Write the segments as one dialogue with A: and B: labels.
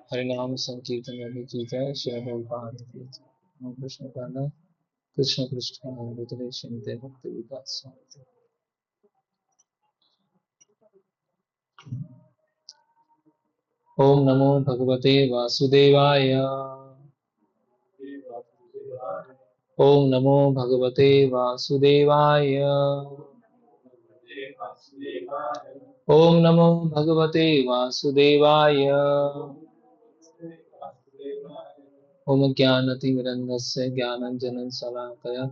A: हरिनाम संकीर्तन की जय, श्री प्रभुपाद की जय। नमो कृष्ण पादा कृष्ण कृष्ण भूतले श्रीमते भक्ति विकास स्वामी। ओम नमो भगवते वासुदेवाय। ओम नमो भगवते वासुदेवाय। ओम नमो भगवते वासुदेवाय। ओम ज्ञानतिमिरन्धस्य ज्ञानञ्जनं शलाकया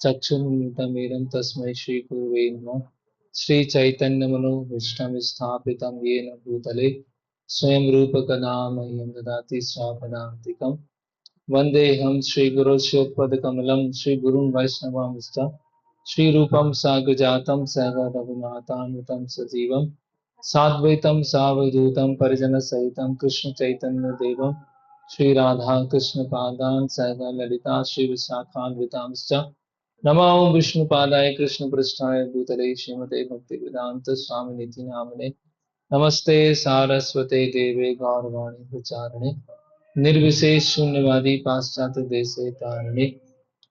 A: चक्षुरुन्मिलितं तस्मै श्रीगुरवे नमः। श्रीचैतन्यमनोभीष्टं स्थापितं येन भूतले स्वयं रूपकदा मह्यं ददाति स्वापदान्तिकं। वन्देऽहं श्रीगुरोश्योत्पदकमलं श्रीगुरुं वैष्णवांश्च श्रीरूपं साग्रजातं सहगणं रघुनाथान्वितं सजीवं साद्वैतं सावधूतं परिजनसहितं कृष्णचैतन्यदेवं श्रीराधाकृष्णपादान् सहगण ललिता श्रीविशाखान्वितांश्च नमो विष्णुपादाय कृष्णपृष्ठाय भूतले श्रीमते भक्तिवेदान्त स्वामिनिति नामिने नमस्ते सारस्वते देवे गौरवाणी प्रचारिणे निर्विशेष शून्यवादी पाश्चात्य देशे तारिणे।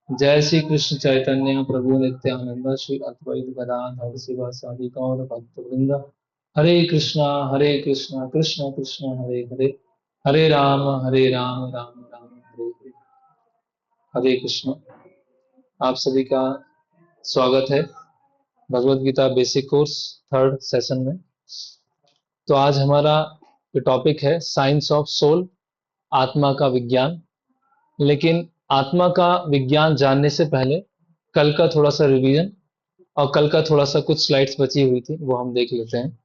A: जय श्री कृष्ण चैतन्य प्रभु नित्यानंद श्री अद्वैत गदाधर शिवासादि गौर भक्त वृंद। हरे कृष्णा कृष्ण कृष्ण हरे हरे, हरे राम राम राम हरे हरे। हरे कृष्ण। आप सभी का स्वागत है Bhagavad Gita basic course third session में। तो आज हमारा जो टॉपिक है साइंस ऑफ सोल, आत्मा का विज्ञान। लेकिन आत्मा का विज्ञान जानने से पहले कल का थोड़ा सा रिवीजन और कल का थोड़ा सा कुछ स्लाइड्स बची हुई थी वो हम देख लेते हैं।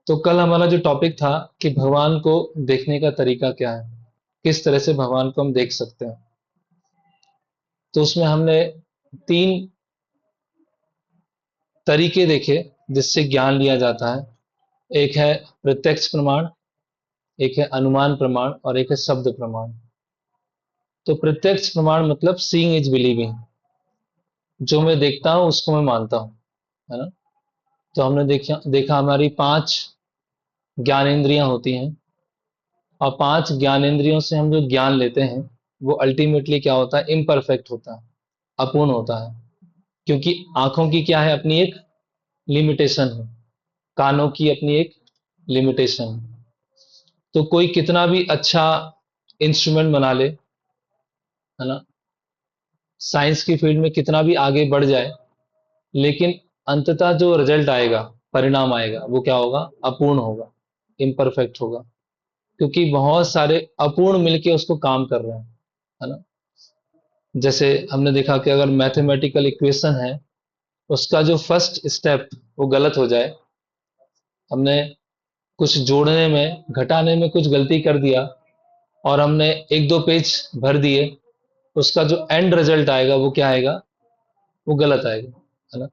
A: तो कल हमारा जो टॉपिक था कि भगवान को देखने का तरीका क्या है, किस तरह से भगवान को हम देख सकते हैं। तो उसमें हमने 3 तरीके देखे जिससे ज्ञान लिया जाता है। एक है प्रत्यक्ष प्रमाण, एक है अनुमान प्रमाण और एक है शब्द प्रमाण। तो प्रत्यक्ष प्रमाण मतलब सीइंग इज बिलीविंग, जो मैं देखता हूं उसको मैं मानता हूं, है ना। तो हमने देखा हमारी 5 ज्ञानेंद्रियां होती हैं और 5 ज्ञानेंद्रियों से हम जो ज्ञान लेते हैं वो अल्टीमेटली क्या होता है, इम्परफेक्ट होता है, अपूर्ण होता है। क्योंकि आंखों की क्या है, अपनी एक लिमिटेशन है, कानों की अपनी एक लिमिटेशन है। तो कोई कितना भी अच्छा इंस्ट्रूमेंट बना ले, है ना, साइंस की फील्ड में कितना भी आगे बढ़ जाए, लेकिन अंततः जो रिजल्ट आएगा, परिणाम आएगा, वो क्या होगा, अपूर्ण होगा, इम्परफेक्ट होगा। क्योंकि बहुत सारे अपूर्ण मिलके उसको काम कर रहे हैं, है ना। जैसे हमने देखा कि अगर मैथमेटिकल इक्वेशन है, उसका जो फर्स्ट स्टेप वो गलत हो जाए, हमने कुछ जोड़ने में घटाने में कुछ गलती कर दिया और हमने 1-2 पेज भर दिए, उसका जो एंड रिजल्ट आएगा वो क्या आएगा, वो गलत आएगा, है ना।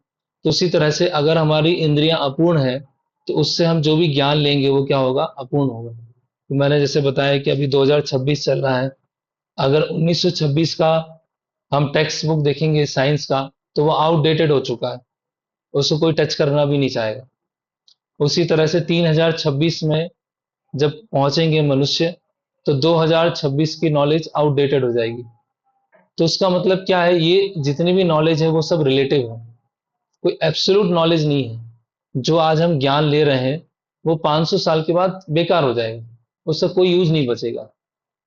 A: तो उसी तरह से अगर हमारी इंद्रियां अपूर्ण है तो उससे हम जो भी ज्ञान लेंगे वो क्या होगा, अपूर्ण होगा। तो मैंने जैसे बताया कि अभी 2026 चल रहा है, अगर 1926 का हम टेक्स्ट बुक देखेंगे साइंस का तो वो आउटडेटेड हो चुका है, उसको कोई टच करना भी नहीं चाहेगा। उसी तरह से 3026 में जब पहुंचेंगे मनुष्य, तो 2026 की नॉलेज आउटडेटेड हो जाएगी। तो उसका मतलब क्या है, ये जितनी भी नॉलेज है वो सब रिलेटिव है, कोई एब्सोल्यूट नॉलेज नहीं है। जो आज हम ज्ञान ले रहे हैं वो 500 साल के बाद बेकार हो जाएगा, उसका कोई यूज नहीं बचेगा।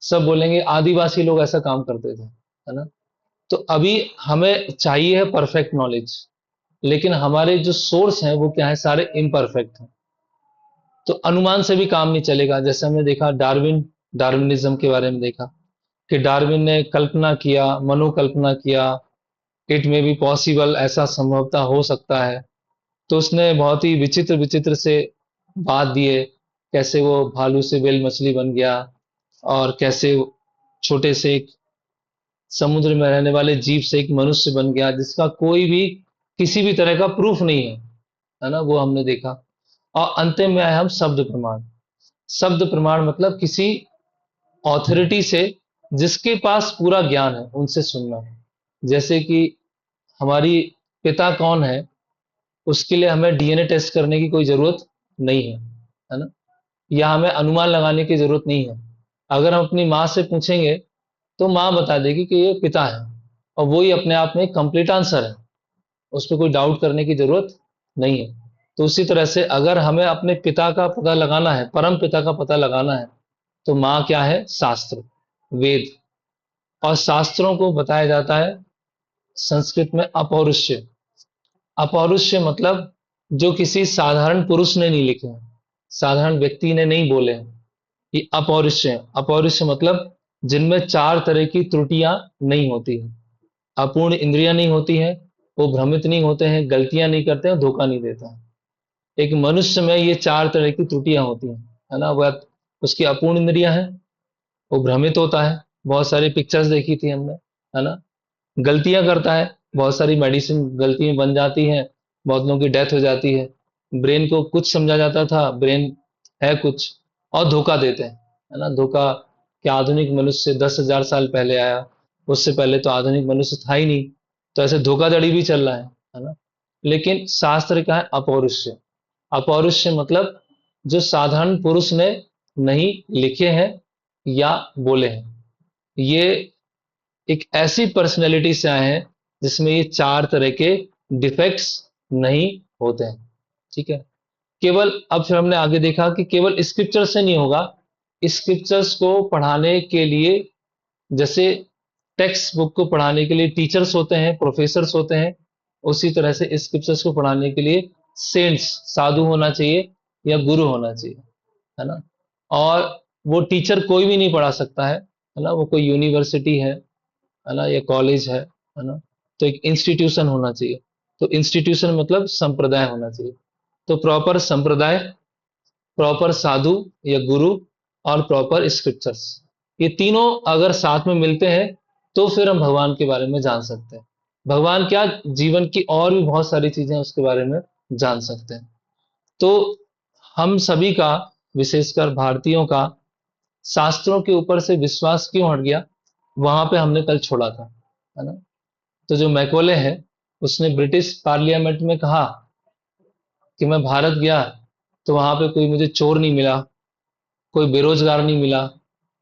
A: सब बोलेंगे आदिवासी लोग ऐसा काम करते थे, है ना। तो अभी हमें चाहिए है परफेक्ट नॉलेज, लेकिन हमारे जो सोर्स हैं वो क्या है, सारे इम्परफेक्ट हैं। तो अनुमान से भी काम नहीं चलेगा। जैसे हमने देखा डार्विनिज्म के बारे में देखा कि डार्विन ने कल्पना किया, मनोकल्पना किया, इट में बी पॉसिबल, ऐसा संभवतः हो सकता है। तो उसने बहुत ही विचित्र विचित्र से बात दिए, कैसे वो भालू से व्हेल मछली बन गया और कैसे छोटे से एक समुद्र में रहने वाले जीव से एक मनुष्य बन गया, जिसका कोई भी किसी भी तरह का प्रूफ नहीं है ना, वो हमने देखा। और अंतिम में आए हम शब्द प्रमाण। शब्द प्रमाण मतलब किसी ऑथोरिटी से जिसके पास पूरा ज्ञान है उनसे सुनना। जैसे कि हमारी पिता कौन है, उसके लिए हमें डीएनए टेस्ट करने की कोई जरूरत नहीं है, है ना। या हमें अनुमान लगाने की जरूरत नहीं है। अगर हम अपनी माँ से पूछेंगे तो माँ बता देगी कि ये पिता है, और वही अपने आप में कंप्लीट आंसर है, उस पर कोई डाउट करने की जरूरत नहीं है। तो उसी तरह से अगर हमें अपने पिता का पता लगाना है, परम पिता का पता लगाना है, तो माँ क्या है? शास्त्र, वेद। और शास्त्रों को बताया जाता है संस्कृत में अपौरुष्य। अपौरुष्य मतलब जो किसी साधारण पुरुष ने नहीं लिखे हैं, साधारण व्यक्ति ने नहीं बोले हैं, ये अपौरुष्य है। अपौरुष्य मतलब जिनमें चार तरह की त्रुटियां नहीं होती हैं। अपूर्ण इंद्रियां नहीं होती हैं, वो भ्रमित नहीं होते हैं, गलतियां नहीं करते हैं, धोखा नहीं देता है। एक मनुष्य में ये चार तरह की त्रुटियां होती हैं, है ना? वह उसकी अपूर्ण इंद्रियां हैं, वो भ्रमित होता है, बहुत सारी पिक्चर्स देखी थी हमने, है ना? गलतियां करता है, बहुत सारी मेडिसिन गलती में बन जाती हैं, बहुत लोगों की डेथ हो जाती है। ब्रेन को कुछ समझा जाता था, ब्रेन है कुछ, और धोखा देते हैं, है ना? धोखा कि आधुनिक मनुष्य 10,000 साल पहले आया, उससे पहले तो आधुनिक मनुष्य था ही नहीं, तो ऐसे धोखाधड़ी भी चल रहा है ना? लेकिन शास्त्र का है अपौरुष्य। अपौरुष मतलब जो साधारण पुरुष ने नहीं लिखे हैं या बोले हैं। ये एक ऐसी पर्सनैलिटी से आए हैं जिसमें ये चार तरह के डिफेक्ट्स नहीं होते हैं। ठीक है? केवल अब फिर हमने आगे देखा कि केवल स्क्रिप्चर से नहीं होगा। स्क्रिप्चर्स को पढ़ाने के लिए, जैसे टेक्स्ट बुक को पढ़ाने के लिए टीचर्स होते हैं, प्रोफेसर्स होते हैं, उसी तरह से स्क्रिप्चर्स को पढ़ाने के लिए सेंट्स, साधु होना चाहिए या गुरु होना चाहिए, है ना? और वो टीचर कोई भी नहीं पढ़ा सकता है ना? वो कोई यूनिवर्सिटी है ना, या कॉलेज है ना? तो एक इंस्टीट्यूशन होना चाहिए। तो इंस्टीट्यूशन मतलब संप्रदाय होना चाहिए। तो प्रॉपर संप्रदाय, प्रॉपर साधु या गुरु, और प्रॉपर स्क्रिप्चर्स, ये तीनों अगर साथ में मिलते हैं तो फिर हम भगवान के बारे में जान सकते हैं। भगवान क्या, जीवन की और भी बहुत सारी चीजें उसके बारे में जान सकते हैं। तो हम सभी का, विशेषकर भारतीयों का, शास्त्रों के ऊपर से विश्वास क्यों हट गया, वहां पे हमने कल छोड़ा था, है ना? तो जो मैकोले है, उसने ब्रिटिश पार्लियामेंट में कहा कि मैं भारत गया तो वहां पे कोई मुझे चोर नहीं मिला, कोई बेरोजगार नहीं मिला,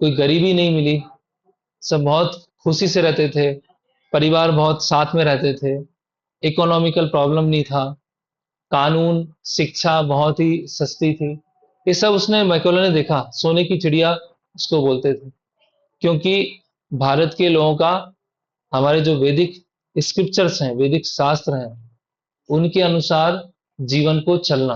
A: कोई गरीबी नहीं मिली, सब बहुत खुशी से रहते थे, परिवार बहुत साथ में रहते थे, इकोनॉमिकल प्रॉब्लम नहीं था, कानून, शिक्षा बहुत ही सस्ती थी। ये सब उसने, मैकोले ने देखा, सोने की चिड़िया उसको बोलते थे। क्योंकि भारत के लोगों का, हमारे जो वैदिक स्क्रिप्चर्स हैं, वैदिक शास्त्र हैं, उनके अनुसार जीवन को चलना,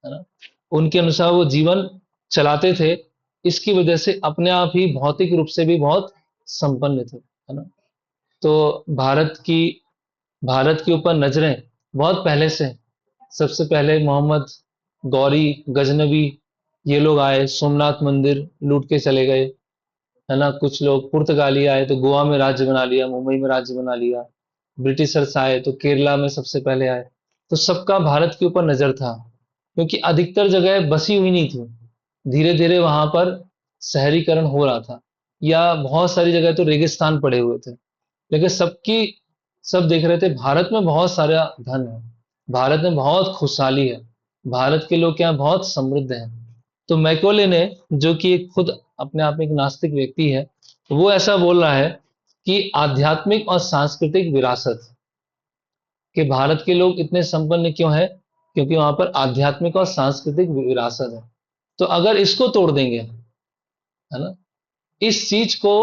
A: है ना? उनके अनुसार वो जीवन चलाते थे। इसकी वजह से अपने आप ही भौतिक रूप से भी बहुत संपन्न थे, है ना? तो भारत के ऊपर नजरें बहुत पहले से हैं। सबसे पहले मोहम्मद गौरी गजनबी, ये लोग आए, सोमनाथ मंदिर लूट के चले गए, है ना? कुछ लोग पुर्तगाली आए तो गोवा में राज्य बना लिया, मुंबई में राज्य बना लिया। ब्रिटिशर्स आए तो केरला में सबसे पहले आए। तो सबका भारत के ऊपर नजर था, क्योंकि अधिकतर जगह बसी हुई नहीं थी। धीरे धीरे वहां पर शहरीकरण हो रहा था, या बहुत सारी जगह तो रेगिस्तान पड़े हुए थे। लेकिन सब देख रहे थे भारत में बहुत सारा धन है, भारत में बहुत खुशहाली है, भारत के लोग क्या बहुत समृद्ध हैं। तो मैकोले ने, जो कि खुद अपने आप में एक नास्तिक व्यक्ति है, वो ऐसा बोल रहा है कि आध्यात्मिक और सांस्कृतिक विरासत, कि भारत के लोग इतने संपन्न क्यों हैं, क्योंकि वहां पर आध्यात्मिक और सांस्कृतिक विरासत है। तो अगर इसको तोड़ देंगे, है ना, इस चीज को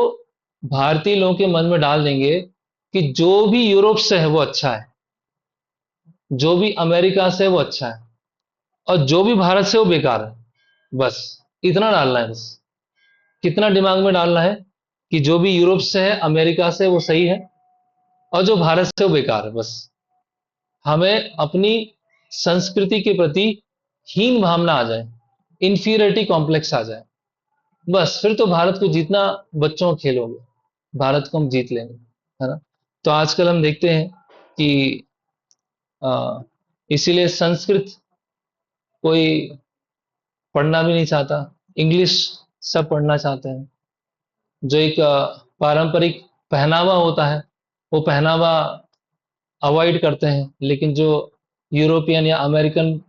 A: भारतीय लोगों के मन में डाल देंगे कि जो भी यूरोप से है वो अच्छा है, जो भी अमेरिका से है वो अच्छा है, और जो भी भारत से वो बेकार है, बस इतना डालना है। बस कितना दिमाग में डालना है कि जो भी यूरोप से है, अमेरिका से वो सही है, और जो भारत से वो बेकार है। बस हमें अपनी संस्कृति के प्रति हीन भावना आ जाए, इंफीरियरिटी कॉम्प्लेक्स आ जाए, बस फिर तो भारत को जीतना बच्चों का खेल हो गया, भारत को हम जीत लेंगे, है ना? तो आजकल हम देखते हैं कि इसीलिए संस्कृत कोई पढ़ना भी नहीं चाहता, इंग्लिश सब पढ़ना चाहते हैं। जो एक पारंपरिक पहनावा होता है, वो पहनावा अवॉइड करते हैं। लेकिन जो यूरोपियन या अमेरिकन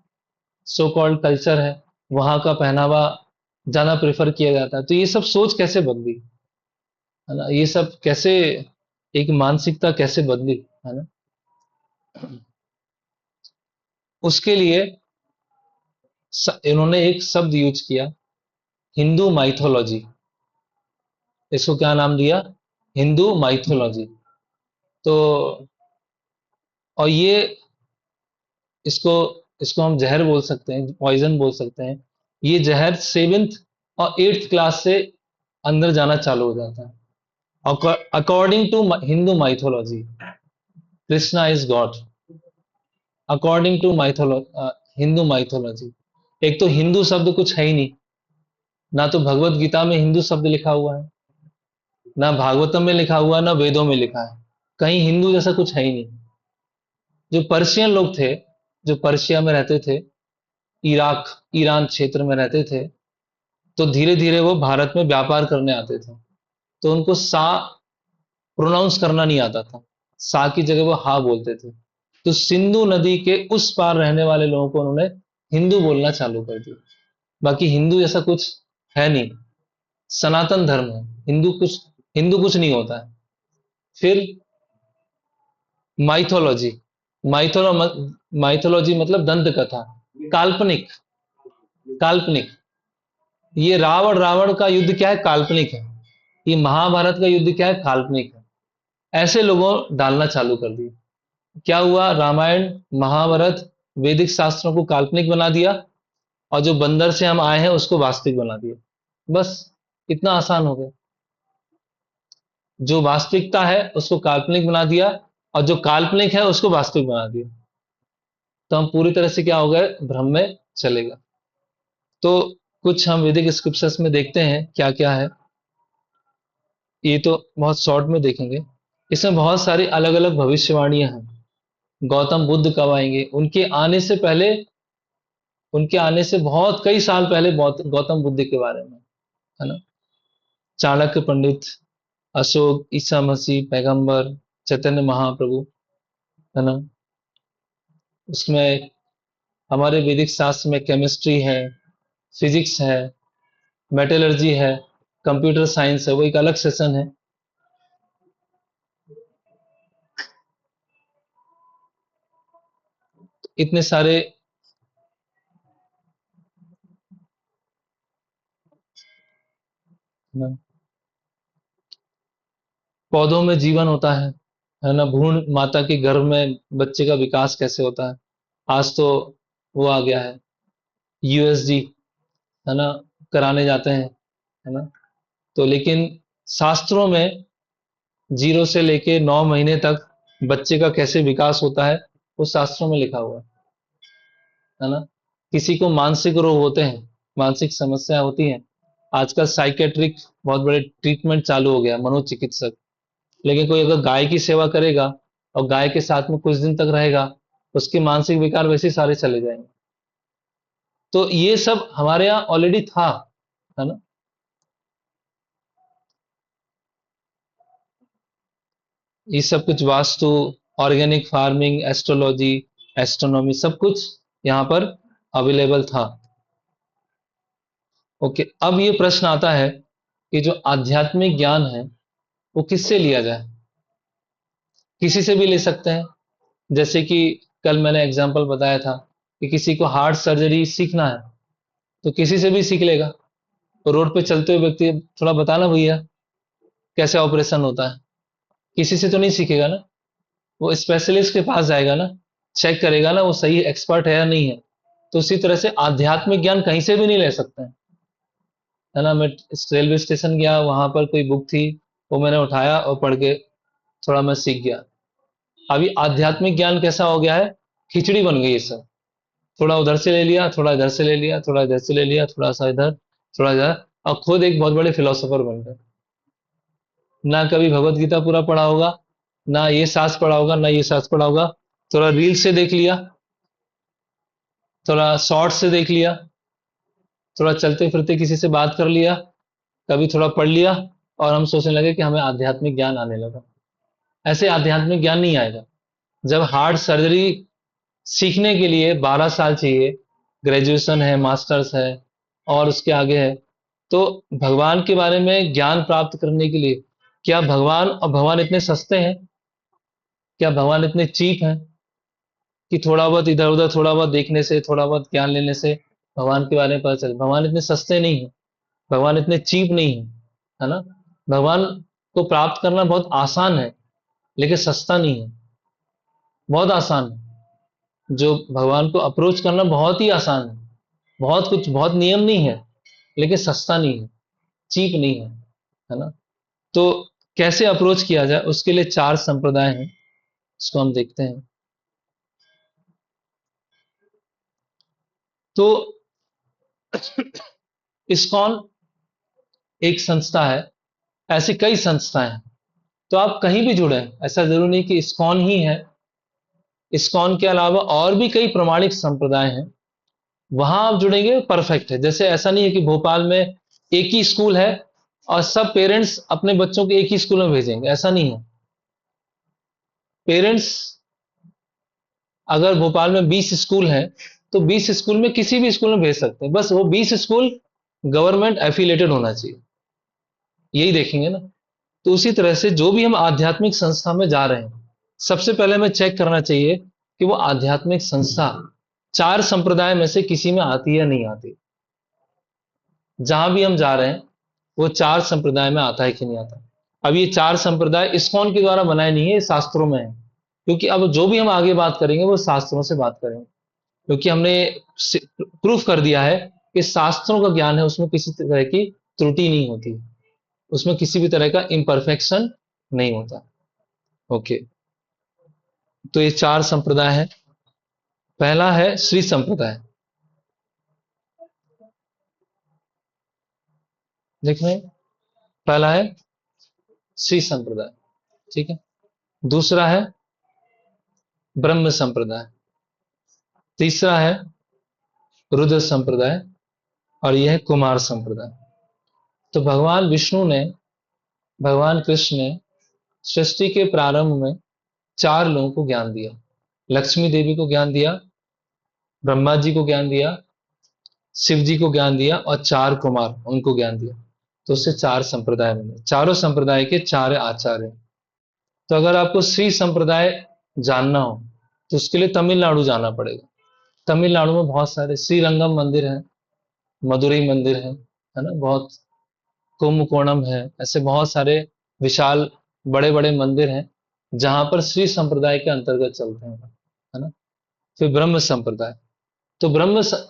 A: सो कॉल्ड कल्चर है, वहां का पहनावा ज्यादा प्रेफर किया जाता है। तो ये सब सोच कैसे बदली, है ना, ये सब कैसे, एक मानसिकता कैसे बदली, है ना। उसके लिए इन्होंने एक शब्द यूज किया, हिंदू माइथोलॉजी। इसको क्या नाम दिया, हिंदू माइथोलॉजी। तो और ये, इसको इसको हम जहर बोल सकते हैं, पॉइजन बोल सकते हैं। ये जहर सेवेंथ और एट्थ क्लास से अंदर जाना चालू हो जाता है। According to Hindu mythology, Krishna is God. According to Hindu mythology, एक तो हिंदू शब्द कुछ है ही नहीं, ना तो भगवत गीता में हिंदू शब्द लिखा हुआ है, ना भागवतम में लिखा हुआ है, ना वेदों में लिखा है। कहीं हिंदू जैसा कुछ है ही नहीं। जो पर्शियन लोग थे, जो पर्शिया में रहते थे, इराक, ईरान क्षेत्र में रहते थे, तो धीरे धीरे वो भारत में व्यापार करने आते थे। तो उनको सा प्रोनाउंस करना नहीं आता था, सा की जगह वो हा बोलते थे। तो सिंधु नदी के उस पार रहने वाले लोगों को उन्होंने हिंदू बोलना चालू कर दिया। बाकी हिंदू जैसा कुछ है नहीं, सनातन धर्म है। हिंदू कुछ नहीं होता है। फिर माइथोलॉजी, माइथोलो माइथोलॉजी मतलब दंत कथा, काल्पनिक, काल्पनिक। ये रावण रावण का युद्ध क्या है, काल्पनिक है। ये महाभारत का युद्ध क्या है, काल्पनिक है। ऐसे लोगों डालना चालू कर दिया। क्या हुआ, रामायण, महाभारत, वैदिक शास्त्रों को काल्पनिक बना दिया, और जो बंदर से हम आए हैं उसको वास्तविक बना दिया। बस इतना आसान हो गया। जो वास्तविकता है उसको काल्पनिक बना दिया, और जो काल्पनिक है उसको वास्तविक बना दिया। तो हम पूरी तरह से क्या हो गए, भ्रम में चलेगा। तो कुछ हम वैदिक स्क्रिप्चर्स में देखते हैं क्या क्या है। ये तो बहुत शॉर्ट में देखेंगे। इसमें बहुत सारी अलग अलग भविष्यवाणियां हैं। गौतम बुद्ध कब आएंगे, उनके आने से बहुत कई साल पहले गौतम बुद्ध के बारे में, है ना। चाणक्य पंडित, अशोक, ईसा मसीह, पैगंबर, चैतन्य महाप्रभु, है ना। उसमें हमारे वैदिक शास्त्र में केमिस्ट्री है, फिजिक्स है, मेटलर्जी है, कंप्यूटर साइंस है, वो एक अलग सेशन है। इतने सारे, है ना, पौधों में जीवन होता है ना। भ्रूण माता के गर्भ में बच्चे का विकास कैसे होता है। आज तो वो आ गया है, यूएसजी, है ना, कराने जाते हैं, है ना। तो लेकिन शास्त्रों में 0 से लेके 9 महीने तक बच्चे का कैसे विकास होता है, वो शास्त्रों में लिखा हुआ है ना। किसी को मानसिक रोग होते हैं, मानसिक समस्या होती हैं, आजकल साइकेट्रिक बहुत बड़े ट्रीटमेंट चालू हो गया, मनोचिकित्सक। लेकिन कोई अगर गाय की सेवा करेगा और गाय के साथ में कुछ दिन तक रहेगा, उसके मानसिक विकार वैसे ही सारे चले जाएंगे। तो ये सब हमारे यहाँ ऑलरेडी था, है ना। ये सब कुछ vastu, organic farming, astrology, astronomy, सब कुछ यहाँ पर अवेलेबल था। ओके, अब ये प्रश्न आता है कि जो आध्यात्मिक ज्ञान है वो किससे लिया जाए। किसी से भी ले सकते हैं। जैसे कि कल मैंने एग्जांपल बताया था कि किसी को हार्ट सर्जरी सीखना है तो किसी से भी सीख लेगा। तो रोड पे चलते हुए व्यक्ति, थोड़ा बताना भैया कैसे ऑपरेशन होता है, किसी से तो नहीं सीखेगा ना। वो स्पेशलिस्ट के पास जाएगा ना, चेक करेगा ना वो सही एक्सपर्ट है या नहीं है। तो उसी तरह से आध्यात्मिक ज्ञान कहीं से भी नहीं ले सकते हैं, है ना। मैं रेलवे स्टेशन गया, वहां पर कोई बुक थी, वो मैंने उठाया और पढ़ के थोड़ा मैं सीख गया। अभी आध्यात्मिक ज्ञान कैसा हो गया है, खिचड़ी बन गई है सब। थोड़ा उधर से ले लिया, थोड़ा इधर से ले लिया, थोड़ा इधर से ले लिया, थोड़ा सा इधर, थोड़ा इधर, और खुद एक बहुत बड़े फिलोसोफर बन गए। ना कभी भगवत गीता पूरा पढ़ा होगा, ना ये शास्त्र पढ़ा होगा, ना ये शास्त्र पढ़ा होगा। थोड़ा रील से देख लिया, थोड़ा शॉर्ट से देख लिया, थोड़ा चलते फिरते किसी से बात कर लिया, कभी थोड़ा पढ़ लिया, और हम सोचने लगे कि हमें आध्यात्मिक ज्ञान आने लगा। ऐसे आध्यात्मिक ज्ञान नहीं आएगा। जब हार्ट सर्जरी सीखने के लिए 12 साल चाहिए, ग्रेजुएशन है, मास्टर्स है और उसके आगे है। तो भगवान के बारे में ज्ञान प्राप्त करने के लिए क्या भगवान इतने सस्ते हैं? क्या भगवान इतने चीप हैं कि थोड़ा बहुत इधर उधर थोड़ा बहुत देखने से, थोड़ा बहुत ज्ञान लेने से भगवान के बारे में पता चले? भगवान इतने सस्ते नहीं है, भगवान इतने चीप नहीं है, है ना? भगवान को प्राप्त करना बहुत आसान है, लेकिन सस्ता नहीं है। बहुत आसान है। जो भगवान को अप्रोच करना बहुत ही आसान है, बहुत कुछ, बहुत नियम नहीं है, लेकिन सस्ता नहीं है, चीप नहीं है ना? तो कैसे अप्रोच किया जाए, उसके लिए चार संप्रदाय हैं, इसको हम देखते हैं। तो इस्कॉन एक संस्था है, ऐसी कई संस्थाएं हैं। तो आप कहीं भी जुड़े, ऐसा जरूरी नहीं कि इस्कॉन ही है। इस्कॉन के अलावा और भी कई प्रमाणिक संप्रदाय हैं, वहां आप जुड़ेंगे परफेक्ट है। जैसे ऐसा नहीं है कि भोपाल में एक ही स्कूल है और सब पेरेंट्स अपने बच्चों को एक ही स्कूल में भेजेंगे, ऐसा नहीं है। पेरेंट्स, अगर भोपाल में 20 स्कूल हैं तो 20 स्कूल में किसी भी स्कूल में भेज सकते हैं, बस वो 20 स्कूल गवर्नमेंट एफिलेटेड होना चाहिए, यही देखेंगे ना। तो उसी तरह से जो भी हम आध्यात्मिक संस्था में जा रहे हैं, सबसे पहले हमें चेक करना चाहिए कि वो आध्यात्मिक संस्था चार संप्रदाय में से किसी में आती है या नहीं आती। जहां भी हम जा रहे हैं वो चार संप्रदाय में आता है कि नहीं आता। अब ये चार संप्रदाय इस्कॉन के द्वारा बनाए नहीं है, ये शास्त्रों में है। क्योंकि अब जो भी हम आगे बात करेंगे वो शास्त्रों से बात करेंगे, क्योंकि हमने प्रूफ कर दिया है कि शास्त्रों का ज्ञान है, उसमें किसी तरह की त्रुटि नहीं होती, उसमें किसी भी तरह का इम्परफेक्शन नहीं होता। ओके, तो ये चार संप्रदाय है। पहला है श्री संप्रदाय। देख रहे हैं? पहला है श्री संप्रदाय, ठीक है। दूसरा है ब्रह्म संप्रदाय। तीसरा है रुद्र संप्रदाय। और यह है कुमार संप्रदाय। तो भगवान विष्णु ने, भगवान कृष्ण ने सृष्टि के प्रारंभ में चार लोगों को ज्ञान दिया। लक्ष्मी देवी को ज्ञान दिया, ब्रह्मा जी को ज्ञान दिया, शिव जी को ज्ञान दिया, और चार कुमार उनको ज्ञान दिया। तो उससे चार संप्रदाय बने, चारों संप्रदाय के चार आचार्य। तो अगर आपको श्री संप्रदाय जानना हो तो उसके लिए तमिलनाडु जाना पड़ेगा। तमिलनाडु में बहुत सारे श्रीरंगम मंदिर है, मदुरई मंदिर है ना, बहुत, कुंभकोणम है, ऐसे बहुत सारे विशाल बड़े बड़े मंदिर हैं जहां पर श्री संप्रदाय के अंतर्गत चलते हैं, है ना। फिर ब्रह्म संप्रदाय। तो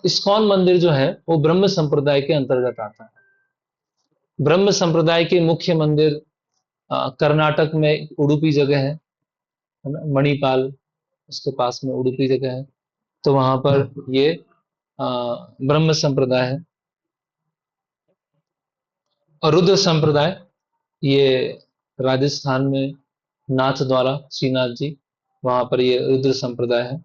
A: इस्कॉन मंदिर जो है वो ब्रह्म संप्रदाय के अंतर्गत आता है। ब्रह्म संप्रदाय के मुख्य मंदिर कर्नाटक में उडुपी जगह है ना, मणिपाल उसके पास में उडुपी जगह है। तो वहां पर ये अ, ब्रह्म संप्रदाय है। और रुद्र संप्रदाय, ये राजस्थान में नाथ द्वारा, श्रीनाथ जी, वहां पर ये रुद्र संप्रदाय है।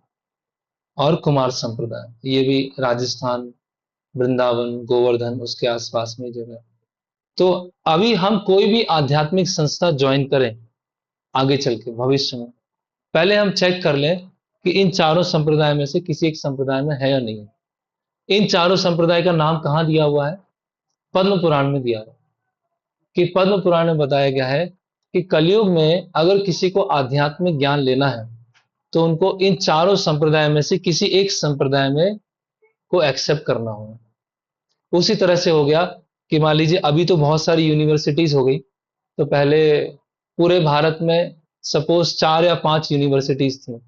A: और कुमार संप्रदाय ये भी राजस्थान, वृंदावन, गोवर्धन उसके आसपास में जगह है। तो अभी हम कोई भी आध्यात्मिक संस्था ज्वाइन करें आगे चल के भविष्य में, पहले हम चेक कर लें कि इन चारों संप्रदाय में से किसी एक संप्रदाय में है या नहीं है। इन चारों संप्रदाय का नाम कहाँ दिया हुआ है? पद्म पुराण में दिया हुआ है। कि पद्म पुराण में बताया गया है कि कलयुग में अगर किसी को आध्यात्मिक ज्ञान लेना है तो उनको इन चारों संप्रदाय में से किसी एक संप्रदाय में को एक्सेप्ट करना होगा। उसी तरह से हो गया कि मान लीजिए अभी तो बहुत सारी यूनिवर्सिटीज हो गई, तो पहले पूरे भारत में सपोज 4 या 5 यूनिवर्सिटीज थी।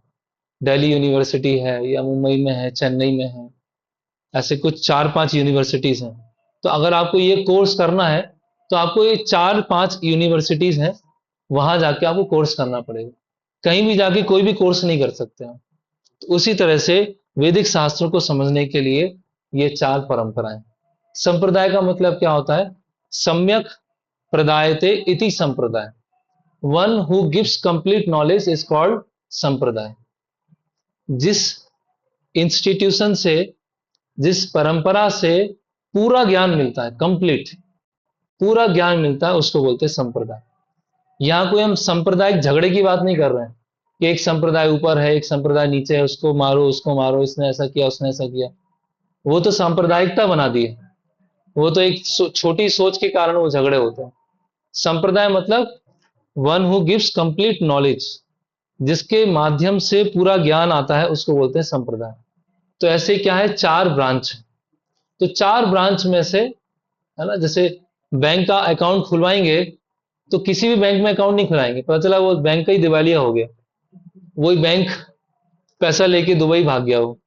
A: दिल्ली यूनिवर्सिटी है, या मुंबई में है, चेन्नई में है, ऐसे कुछ 4-5 यूनिवर्सिटीज हैं। तो अगर आपको ये कोर्स करना है तो आपको ये 4-5 यूनिवर्सिटीज हैं, वहां जाके आपको कोर्स करना पड़ेगा। कहीं भी जाके कोई भी कोर्स नहीं कर सकते हैं। तो उसी तरह से वैदिक शास्त्रों को समझने के लिए ये चार परंपराएं। संप्रदाय का मतलब क्या होता है? सम्यक प्रदायते इति संप्रदाय। One who gives complete knowledge is called संप्रदाय। जिस इंस्टीट्यूशन से, जिस परंपरा से पूरा ज्ञान मिलता है, कंप्लीट पूरा ज्ञान मिलता है, उसको बोलते हैं संप्रदाय। यहां कोई हम सांप्रदायिक झगड़े की बात नहीं कर रहे हैं कि एक संप्रदाय ऊपर है, एक संप्रदाय नीचे है, उसको मारो, इसने ऐसा किया, उसने ऐसा किया। वो तो सांप्रदायिकता बना दी है। वो तो एक छोटी सोच के कारण वो झगड़े होते हैं। संप्रदाय मतलब one who gives complete knowledge, जिसके माध्यम से पूरा ज्ञान आता है, उसको बोलते हैं संप्रदाय। तो ऐसे क्या है, चार ब्रांच। तो चार ब्रांच में से, है ना, जैसे बैंक का अकाउंट खुलवाएंगे तो किसी भी बैंक में अकाउंट नहीं खुलाएंगे, पता चला वो बैंक का ही दिवालिया हो गया, वही बैंक पैसा लेके दुबई भाग गया हो।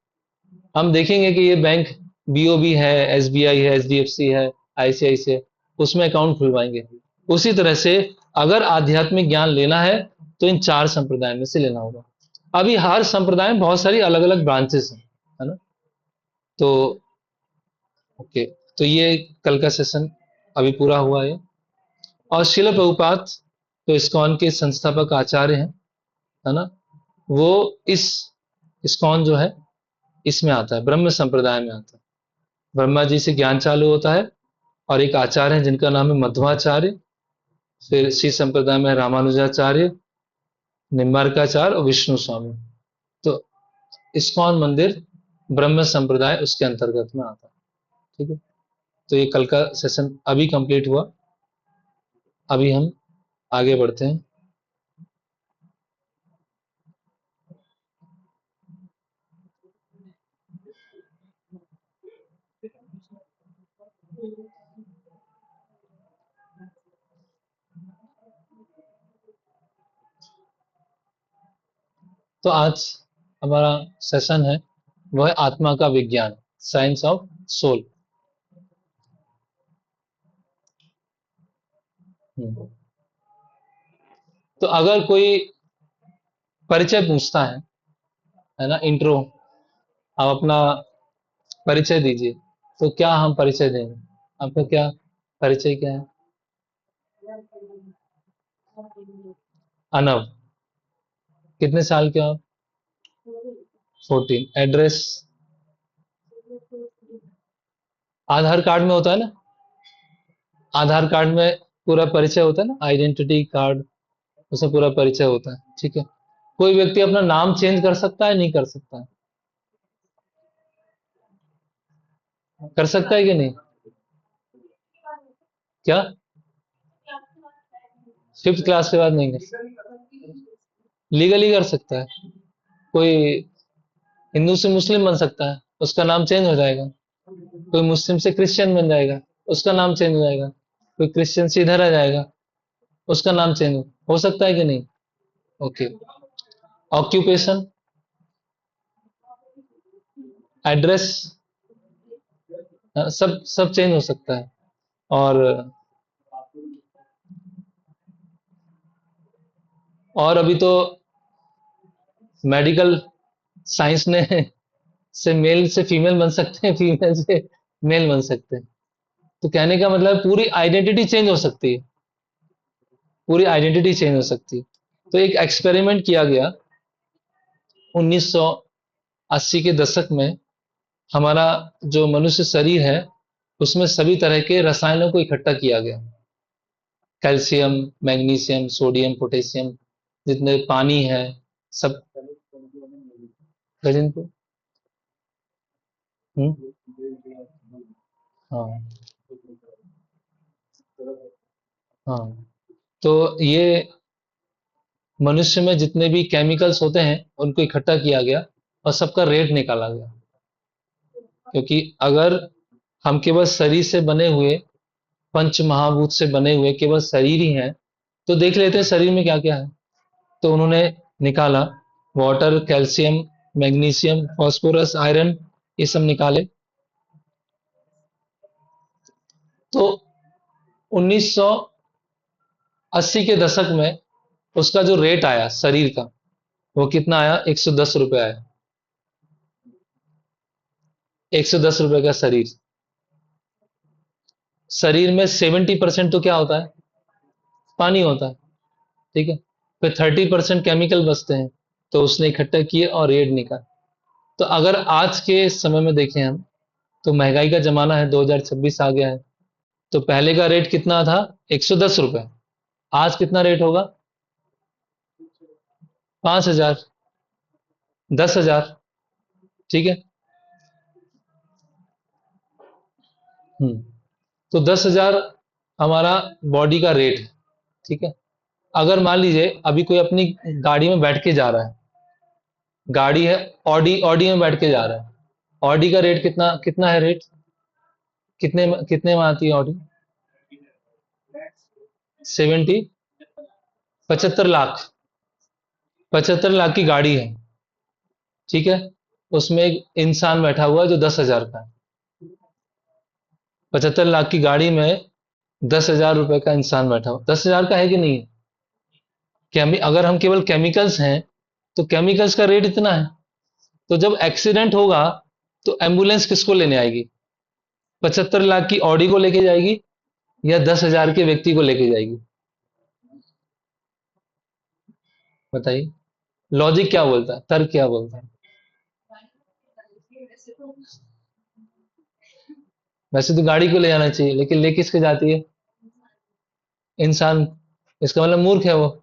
A: हम देखेंगे कि ये बैंक बीओबी है, एसबीआई है, एचडीएफसी है, आईसीआईसी है, उसमें अकाउंट खुलवाएंगे। उसी तरह से अगर आध्यात्मिक ज्ञान लेना है तो इन चार संप्रदाय में से लेना होगा। अभी हर संप्रदाय में बहुत सारी अलग अलग ब्रांचेस हैं, है ना। तो ओके, तो ये कल का सेशन अभी पूरा हुआ है। और शिला प्रभुपाद तो इस्कॉन के संस्थापक आचार्य हैं, है ना। वो इस इस्कॉन जो है इसमें आता है, ब्रह्म संप्रदाय में आता है। ब्रह्मा जी से ज्ञान चालू होता है, और एक आचार्य हैं जिनका नाम है मध्वाचार्य। फिर श्री संप्रदाय में रामानुजाचार्य, निम्बार्काचार्य और विष्णु स्वामी। तो इस्कॉन मंदिर ब्रह्म संप्रदाय उसके अंतर्गत में आता है। ठीक है, तो ये कल का सेशन अभी कंप्लीट हुआ। अभी हम आगे बढ़ते हैं। तो आज हमारा सेशन है वह है आत्मा का विज्ञान, साइंस ऑफ सोल। तो अगर कोई परिचय पूछता है ना, इंट्रो, आप अपना परिचय दीजिए, तो क्या हम परिचय देंगे? आपका क्या परिचय क्या है? अनव। कितने साल के हो आप? 14। एड्रेस? आधार कार्ड में होता है ना, आधार कार्ड में पूरा परिचय होता है ना, आइडेंटिटी कार्ड, उसमें पूरा परिचय होता है। ठीक है, कोई व्यक्ति अपना नाम चेंज कर सकता है, नहीं कर सकता है? कर सकता है कि नहीं? क्या? 5th क्लास के बाद नहीं कर? लीगली कर सकता है। कोई हिंदू से मुस्लिम बन सकता है, उसका नाम चेंज हो जाएगा। कोई मुस्लिम से क्रिश्चियन बन जाएगा, उसका नाम चेंज हो जाएगा। कोई क्रिश्चियन से इधर आ जाएगा, उसका नाम चेंज हो सकता है कि नहीं? ओके। ऑक्यूपेशन, एड्रेस, सब सब चेंज हो सकता है। और अभी तो मेडिकल साइंस ने से मेल से फीमेल बन सकते हैं, फीमेल से मेल बन सकते हैं। तो कहने का मतलब पूरी आइडेंटिटी चेंज हो सकती है, पूरी आइडेंटिटी चेंज हो सकती है। तो एक एक्सपेरिमेंट किया गया 1980 के दशक में। हमारा जो मनुष्य शरीर है उसमें सभी तरह के रसायनों को इकट्ठा किया गया। कैल्शियम, मैग्नीशियम, सोडियम, पोटेशियम, जितने पानी है, सब। गजनपुर। हम्म। हाँ। हाँ, तो ये मनुष्य में जितने भी केमिकल्स होते हैं उनको इकट्ठा किया गया और सबका रेट निकाला गया। क्योंकि अगर हम केवल शरीर से बने हुए, पंच महाभूत से बने हुए केवल शरीर ही हैं, तो देख लेते हैं शरीर में क्या क्या है। तो उन्होंने निकाला, water, calcium, magnesium, phosphorus, iron, ये सब निकाले। तो 1980 के दशक में उसका जो रेट आया शरीर का, वो कितना आया? 110 रुपये आया। 110 रुपये का शरीर। शरीर में 70% तो क्या होता है? पानी होता है। ठीक है, फिर 30% केमिकल बचते हैं। तो उसने इकट्ठा किए और रेट निकाला। तो अगर आज के समय में देखें हम, तो महंगाई का जमाना है, 2026 आ गया है। तो पहले का रेट कितना था? 110 रुपये। आज कितना रेट होगा? 5,000, 10,000। ठीक है, हम्म। तो 10,000 हमारा बॉडी का रेट है, ठीक है। अगर मान लीजिए अभी कोई अपनी गाड़ी में बैठ के जा रहा है, गाड़ी है ऑडी, ऑडी में बैठ के जा रहा है, ऑडी का रेट कितना कितना है रेट, कितने में आती है ऑडी? 70, 75 लाख, 75 लाख की गाड़ी है, ठीक है। उसमें एक इंसान बैठा हुआ है जो 10,000 का है। 75 लाख की गाड़ी में 10,000 रुपए का इंसान बैठा हुआ, 10,000 का है कि नहीं है? अगर हम केवल केमिकल्स हैं तो केमिकल्स का रेट इतना है। तो जब एक्सीडेंट होगा तो एम्बुलेंस किसको लेने आएगी? 75 लाख की ऑडी को लेके जाएगी या 10,000 के व्यक्ति को लेके जाएगी? बताइए, लॉजिक क्या बोलता है, तर्क क्या बोलता है? वैसे तो गाड़ी को ले जाना चाहिए, लेकिन ले किसके जाती है? इंसान। इसका मतलब मूर्ख है वो,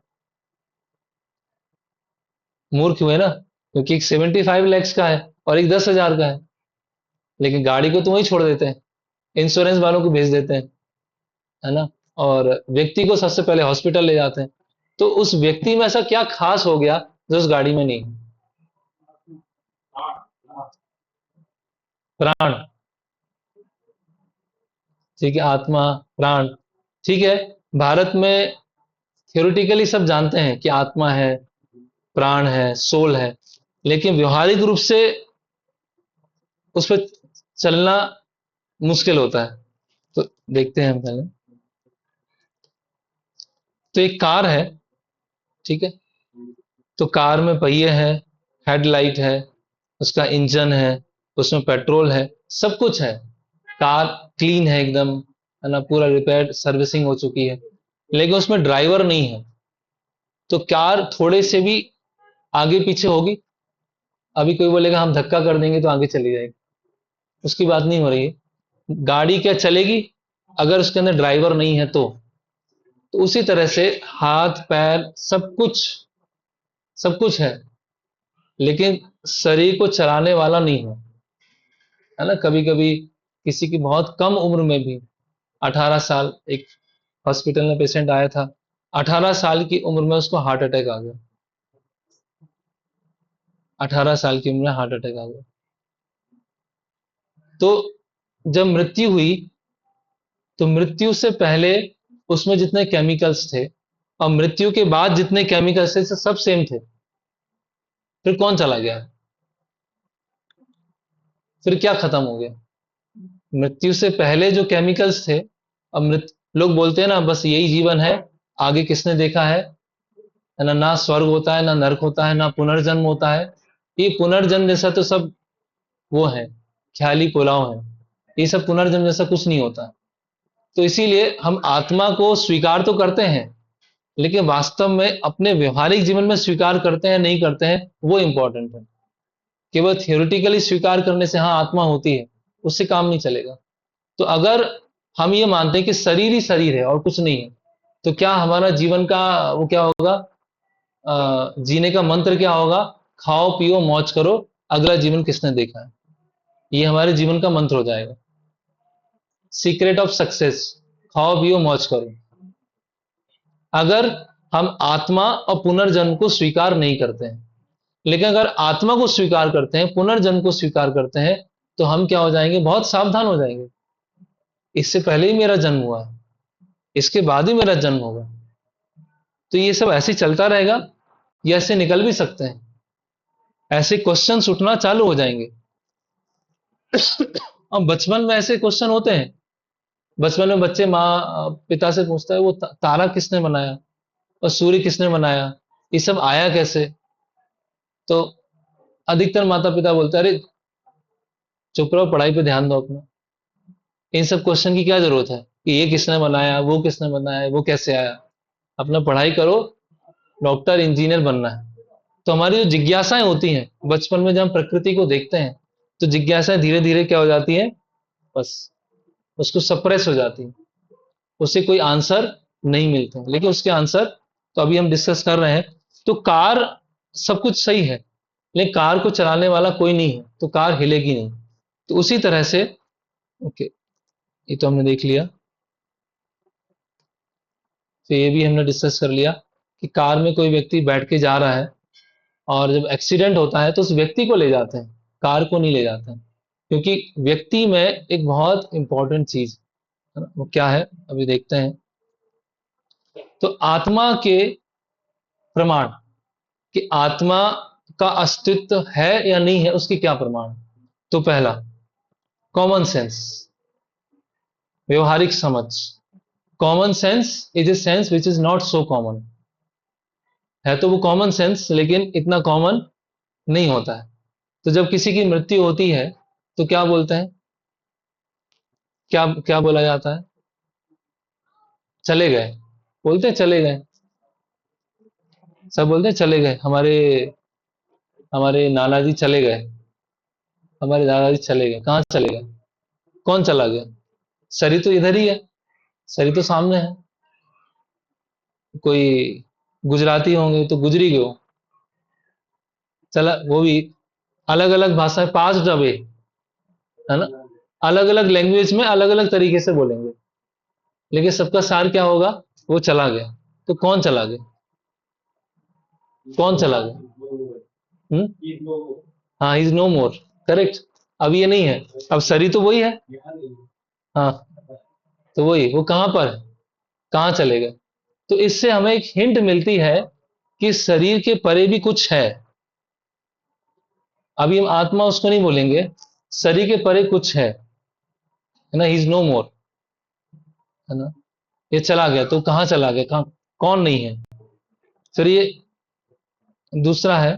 A: मूर्ख हुए ना, क्योंकि एक 75 लैक्स का है और एक 10,000 का है। लेकिन गाड़ी को तो वही छोड़ देते हैं, इंश्योरेंस वालों को भेज देते हैं, है ना। और व्यक्ति को सबसे पहले हॉस्पिटल ले जाते हैं। तो उस व्यक्ति में ऐसा क्या खास हो गया जो उस गाड़ी में नहीं? प्राण, ठीक है, आत्मा, प्राण, ठीक है। भारत में थ्योरेटिकली सब जानते हैं कि आत्मा है, प्राण है, सोल है, लेकिन व्यवहारिक रूप से उस पर चलना मुश्किल होता है। तो देखते हैं हम पहले। तो एक कार है, ठीक है। तो कार में पहिए हैं, हेडलाइट है, उसका इंजन है, उसमें पेट्रोल है, सब कुछ है। कार क्लीन है एकदम, है ना, पूरा रिपेयर सर्विसिंग हो चुकी है, लेकिन उसमें ड्राइवर नहीं है। तो कार थोड़े से भी आगे पीछे होगी, अभी कोई बोलेगा हम धक्का कर देंगे तो आगे चली जाएगी, उसकी बात नहीं हो रही है। गाड़ी क्या चलेगी अगर उसके अंदर ड्राइवर नहीं है तो उसी तरह से हाथ पैर सब कुछ है, लेकिन शरीर को चलाने वाला नहीं है ना। कभी कभी किसी की बहुत कम उम्र में भी, 18 साल, एक हॉस्पिटल में पेशेंट आया था, 18 साल की उम्र में उसको हार्ट अटैक आ गया, 18 साल की उम्र में हार्ट अटैक आ गया। तो जब मृत्यु हुई तो मृत्यु से पहले उसमें जितने केमिकल्स थे और मृत्यु के बाद जितने केमिकल्स थे सब सेम थे। फिर कौन चला गया? फिर क्या खत्म हो गया? मृत्यु से पहले जो केमिकल्स थे, अब लोग बोलते हैं ना बस यही जीवन है, आगे किसने देखा है ना, ना स्वर्ग होता है, ना नरक होता है, ना पुनर्जन्म होता है। ये पुनर्जन्म जैसा तो सब वो है, ख्याली पुलाव है, ये सब पुनर्जन्म जैसा कुछ नहीं होता। तो इसीलिए हम आत्मा को स्वीकार तो करते हैं, लेकिन वास्तव में अपने व्यवहारिक जीवन में स्वीकार करते हैं नहीं करते हैं वो इंपॉर्टेंट है। केवल थियोरिटिकली स्वीकार करने से हाँ आत्मा होती है, उससे काम नहीं चलेगा। तो अगर हम ये मानते हैं कि शरीर ही शरीर है और कुछ नहीं है, तो क्या हमारा जीवन का वो क्या होगा, जीने का मंत्र क्या होगा? खाओ पियो मौज करो, अगला जीवन किसने देखा है, ये हमारे जीवन का मंत्र हो जाएगा। सीक्रेट ऑफ सक्सेस, खाओ पियो मौज करो। अगर हम आत्मा और पुनर्जन्म को स्वीकार नहीं करते हैं, लेकिन अगर आत्मा को स्वीकार करते हैं, पुनर्जन्म को स्वीकार करते हैं, तो हम क्या हो जाएंगे, बहुत सावधान हो जाएंगे। इससे पहले ही मेरा जन्म हुआ है, इसके बाद ही मेरा जन्म होगा, तो ये सब ऐसे ही चलता रहेगा या ऐसे निकल भी सकते हैं, ऐसे क्वेश्चंस उठना चालू हो जाएंगे। अब बचपन में ऐसे क्वेश्चन होते हैं, बचपन में बच्चे माँ पिता से पूछता है वो तारा किसने बनाया और सूर्य किसने बनाया, ये सब आया कैसे? तो अधिकतर माता पिता बोलते हैं अरे चुप रहो, पढ़ाई पे ध्यान दो अपना, इन सब क्वेश्चन की क्या जरूरत है कि ये किसने बनाया, वो किसने बनाया, वो कैसे आया, अपना पढ़ाई करो, डॉक्टर इंजीनियर बनना है। तो हमारी जो जिज्ञासाएं होती हैं बचपन में जब हम प्रकृति को देखते हैं, तो जिज्ञासाएं धीरे धीरे क्या हो जाती है, बस उसको सप्रेस हो जाती है, उससे कोई आंसर नहीं मिलते। लेकिन उसके आंसर तो अभी हम डिस्कस कर रहे हैं। तो कार सब कुछ सही है, लेकिन कार को चलाने वाला कोई नहीं है, तो कार हिलेगी नहीं। तो उसी तरह से ओके, ये तो हमने देख लिया। तो ये भी हमने डिस्कस कर लिया कि कार में कोई व्यक्ति बैठ के जा रहा है और जब एक्सीडेंट होता है तो उस व्यक्ति को ले जाते हैं, कार को नहीं ले जाते हैं, क्योंकि व्यक्ति में एक बहुत इंपॉर्टेंट चीज है ना, वो क्या है अभी देखते हैं। तो आत्मा के प्रमाण, कि आत्मा का अस्तित्व है या नहीं है, उसके क्या प्रमाण। तो पहला, कॉमन सेंस, व्यवहारिक समझ। Common sense is a sense which is not so common. है तो वो कॉमन सेंस लेकिन इतना कॉमन नहीं होता है। तो जब किसी की मृत्यु होती है तो क्या बोलते हैं, क्या क्या बोला जाता है, चले गए, बोलते हैं चले गए, सब बोलते हैं चले गए, हमारे हमारे नाना जी चले गए, हमारे दादाजी चले गए, कहाँ चले गए, कौन चला गया। शरीर तो इधर ही है, शरीर तो सामने है। कोई गुजराती होंगे तो गुजरी गयो, चला वो भी। अलग अलग भाषा, पास्ट अवे, है ना, अलग अलग लैंग्वेज में अलग अलग तरीके से बोलेंगे, लेकिन सबका सार क्या होगा, वो चला गया। तो कौन चला गया, कौन चला गया। हाँ, इज नो मोर, करेक्ट। अब ये नहीं है, अब शरीर तो वही है। हाँ, तो वही, वो कहाँ पर है, कहाँ चले गए। तो इससे हमें एक हिंट मिलती है कि शरीर के परे भी कुछ है। अभी हम आत्मा उसको नहीं बोलेंगे, शरीर के परे कुछ है ना, इज नो मोर, है ना। ये चला गया तो कहाँ चला गया, कहाँ, कौन नहीं है। फिर ये दूसरा है,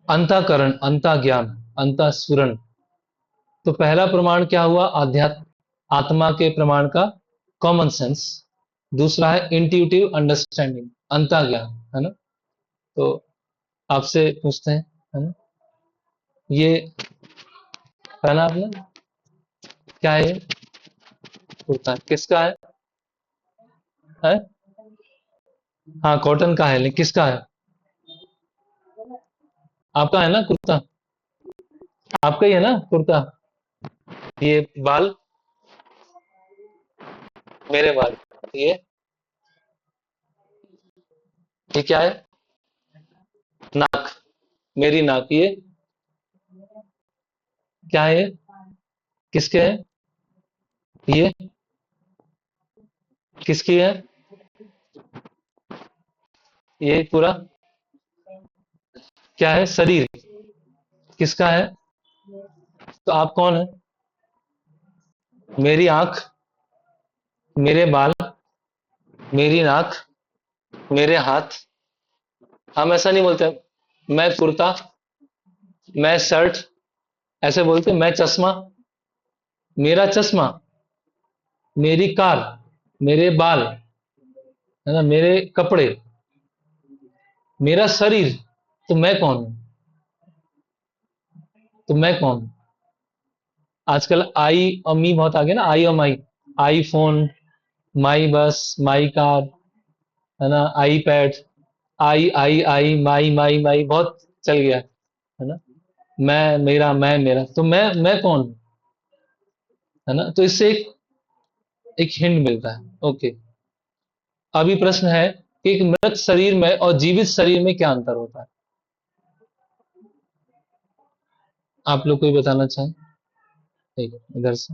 A: अंतःकरण, अंता ज्ञान, अंता स्फुरन। तो पहला प्रमाण क्या हुआ, आध्यात्म, आत्मा के प्रमाण का कॉमन सेंस। दूसरा है इंट्यूटिव अंडरस्टैंडिंग, अंता ज्ञान, है ना। तो आपसे पूछते हैं, है ना, ये पहना आपने, क्या है ये, कुर्ता किसका है? हाँ कॉटन का है, लेकिन किसका है, आपका है ना कुर्ता, आपका ही है ना कुर्ता। ये बाल, मेरे बाल, ये क्या है, नाक, मेरी नाक, ये क्या है, ये किसके है, ये किसकी है, ये पूरा क्या है, शरीर किसका है। तो आप कौन है, मेरी आंख, मेरे बाल, मेरी नाक, मेरे हाथ। हम ऐसा नहीं बोलते, मैं कुर्ता, मैं शर्ट, ऐसे बोलते, मैं चश्मा, मेरा चश्मा, मेरी कार, मेरे बाल, है ना, मेरे कपड़े, मेरा शरीर। तो मैं कौन हूं, तो मैं कौन हूं। आजकल आई और मी बहुत आ गया ना, आई और माई, आई फोन, माई बस, माई कार, है ना, आई पैड, आई आई आई, माई माई माई, बहुत चल गया है ना। मैं मेरा, मैं मेरा, तो मैं कौन हूं, है ना। तो इससे एक हिंट मिलता है। ओके, अभी प्रश्न है कि एक मृत शरीर में और जीवित शरीर में क्या अंतर होता है, आप लोग कोई बताना चाहें। ठीक है, इधर से।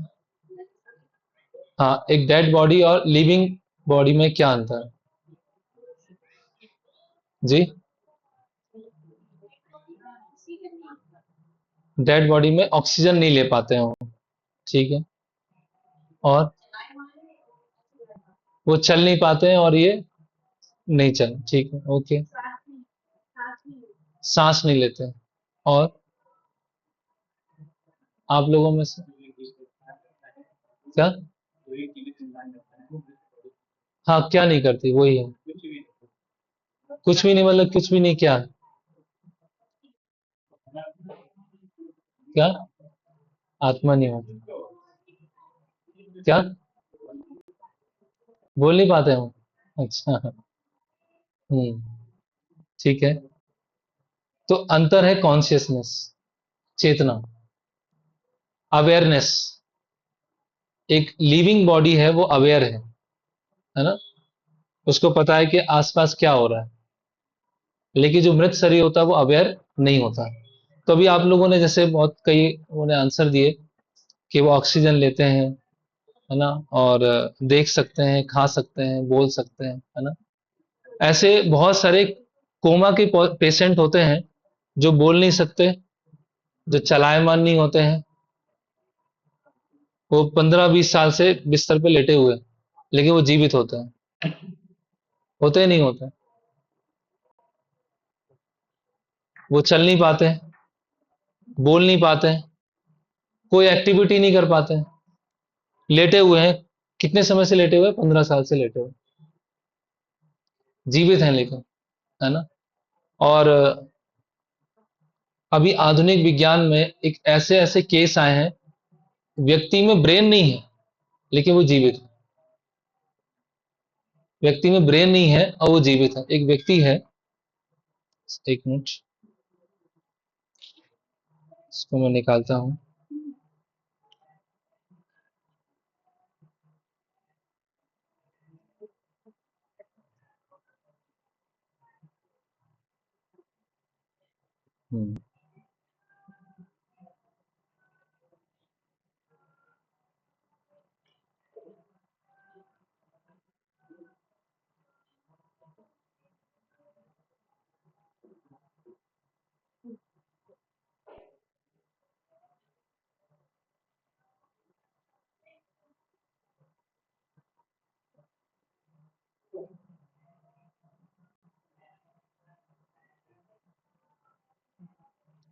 A: हाँ, एक डेड बॉडी और लिविंग बॉडी में क्या अंतर है जी। डेड बॉडी में ऑक्सीजन नहीं ले पाते हो, ठीक है, और वो चल नहीं पाते हैं, और ये नहीं चल, ठीक है, ओके, सांस नहीं लेते हैं, और आप लोगों में से क्या, हाँ क्या नहीं करती, वही है, कुछ भी नहीं, मतलब कुछ भी नहीं, क्या क्या, आत्मा नहीं होती, क्या बोल नहीं पाते हो, अच्छा, हम्म, ठीक है। तो अंतर है कॉन्शियसनेस, चेतना, अवेयरनेस। एक लिविंग बॉडी है वो अवेयर है ना, उसको पता है कि आसपास क्या हो रहा है। लेकिन जो मृत शरीर होता है वो अवेयर नहीं होता। तो अभी आप लोगों ने जैसे बहुत कई उन्होंने आंसर दिए कि वो ऑक्सीजन लेते हैं, है ना, और देख सकते हैं, खा सकते हैं, बोल सकते हैं, है ना। ऐसे बहुत सारे कोमा के पेशेंट होते हैं जो बोल नहीं सकते, जो चलायमान नहीं होते हैं, वो 15-20 साल से बिस्तर पे लेटे हुए हैं, लेकिन वो जीवित होते हैं। होते ही नहीं होते, वो चल नहीं पाते, बोल नहीं पाते, कोई एक्टिविटी नहीं कर पाते, लेटे हुए हैं। कितने समय से लेटे हुए? 15 साल से लेटे हुए, जीवित हैं लेकिन, है ना। और अभी आधुनिक विज्ञान में एक ऐसे ऐसे केस आए हैं, व्यक्ति में ब्रेन नहीं है लेकिन वो जीवित है। व्यक्ति में ब्रेन नहीं है और वो जीवित है। एक व्यक्ति है, एक मिनट, इसको मैं निकालता हूँ। हम्म,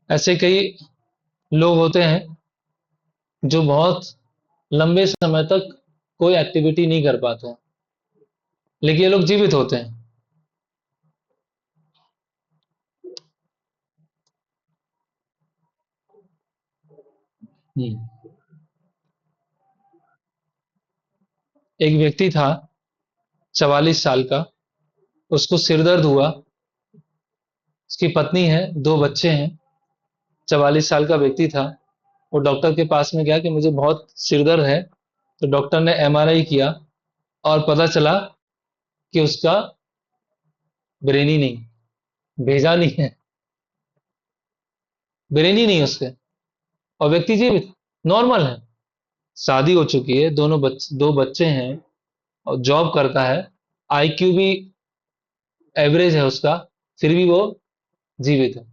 A: ऐसे कई लोग होते हैं जो बहुत लंबे समय तक कोई एक्टिविटी नहीं कर पाते हैं, लेकिन ये लोग जीवित होते हैं। हम्म। एक व्यक्ति था 44 साल का, उसको सिरदर्द हुआ, उसकी पत्नी है, 2 बच्चे हैं, 44 साल का व्यक्ति था। वो डॉक्टर के पास में गया कि मुझे बहुत सिरदर्द है। तो डॉक्टर ने एमआरआई किया और पता चला कि उसका ब्रेन ही नहीं, भेजा नहीं है, ब्रेन ही नहीं है उसके, और व्यक्ति जीवित नॉर्मल है, शादी हो चुकी है, 2 बच्चे हैं, और जॉब करता है, आईक्यू भी एवरेज है उसका, फिर भी वो जीवित है।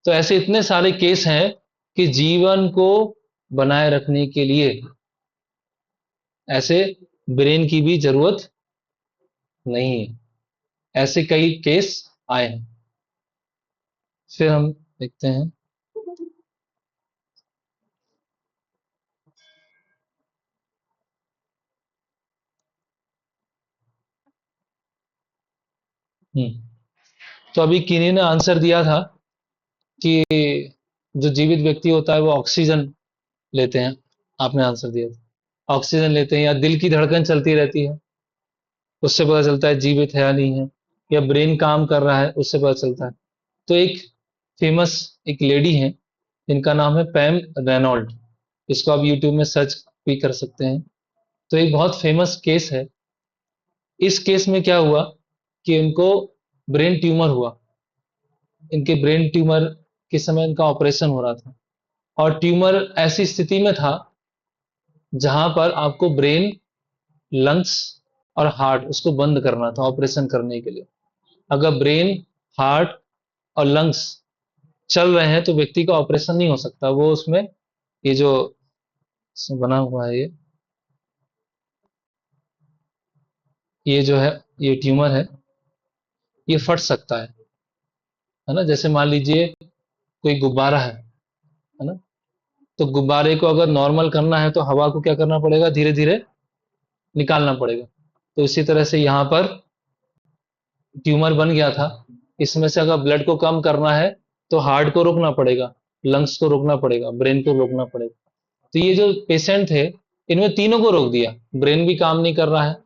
A: तो ऐसे इतने सारे केस हैं कि जीवन को बनाए रखने के लिए ऐसे ब्रेन की भी जरूरत नहीं है। ऐसे कई केस आए हैं। फिर हम देखते हैं। तो अभी किन्हीं ने आंसर दिया था कि जो जीवित व्यक्ति होता है वो ऑक्सीजन लेते हैं। आपने आंसर दिया था ऑक्सीजन लेते हैं, या दिल की धड़कन चलती रहती है, उससे पता चलता है जीवित है या नहीं है, या ब्रेन काम कर रहा है उससे पता चलता है। तो एक फेमस एक लेडी है, इनका नाम है पैम रेनॉल्ड। इसको आप यूट्यूब में सर्च भी कर सकते हैं। तो एक बहुत फेमस केस है। इस केस में क्या हुआ कि इनको ब्रेन ट्यूमर हुआ। इनके ब्रेन ट्यूमर के समय इनका ऑपरेशन हो रहा था, और ट्यूमर ऐसी स्थिति में था जहां पर आपको ब्रेन, लंग्स और हार्ट उसको बंद करना था ऑपरेशन करने के लिए। अगर ब्रेन, हार्ट और लंग्स चल रहे हैं तो व्यक्ति का ऑपरेशन नहीं हो सकता। वो उसमें ये जो बना हुआ है, ये जो है, ये ट्यूमर है, ये फट सकता है ना। जैसे मान लीजिए कोई गुब्बारा है ना, तो गुब्बारे को अगर नॉर्मल करना है तो हवा को क्या करना पड़ेगा, धीरे धीरे निकालना पड़ेगा। तो इसी तरह से यहाँ पर ट्यूमर बन गया था। इसमें से अगर ब्लड को कम करना है तो हार्ट को रोकना पड़ेगा, लंग्स को रोकना पड़ेगा, ब्रेन को रोकना पड़ेगा। तो ये जो पेशेंट थे, इनमें तीनों को रोक दिया। ब्रेन भी काम नहीं कर रहा है,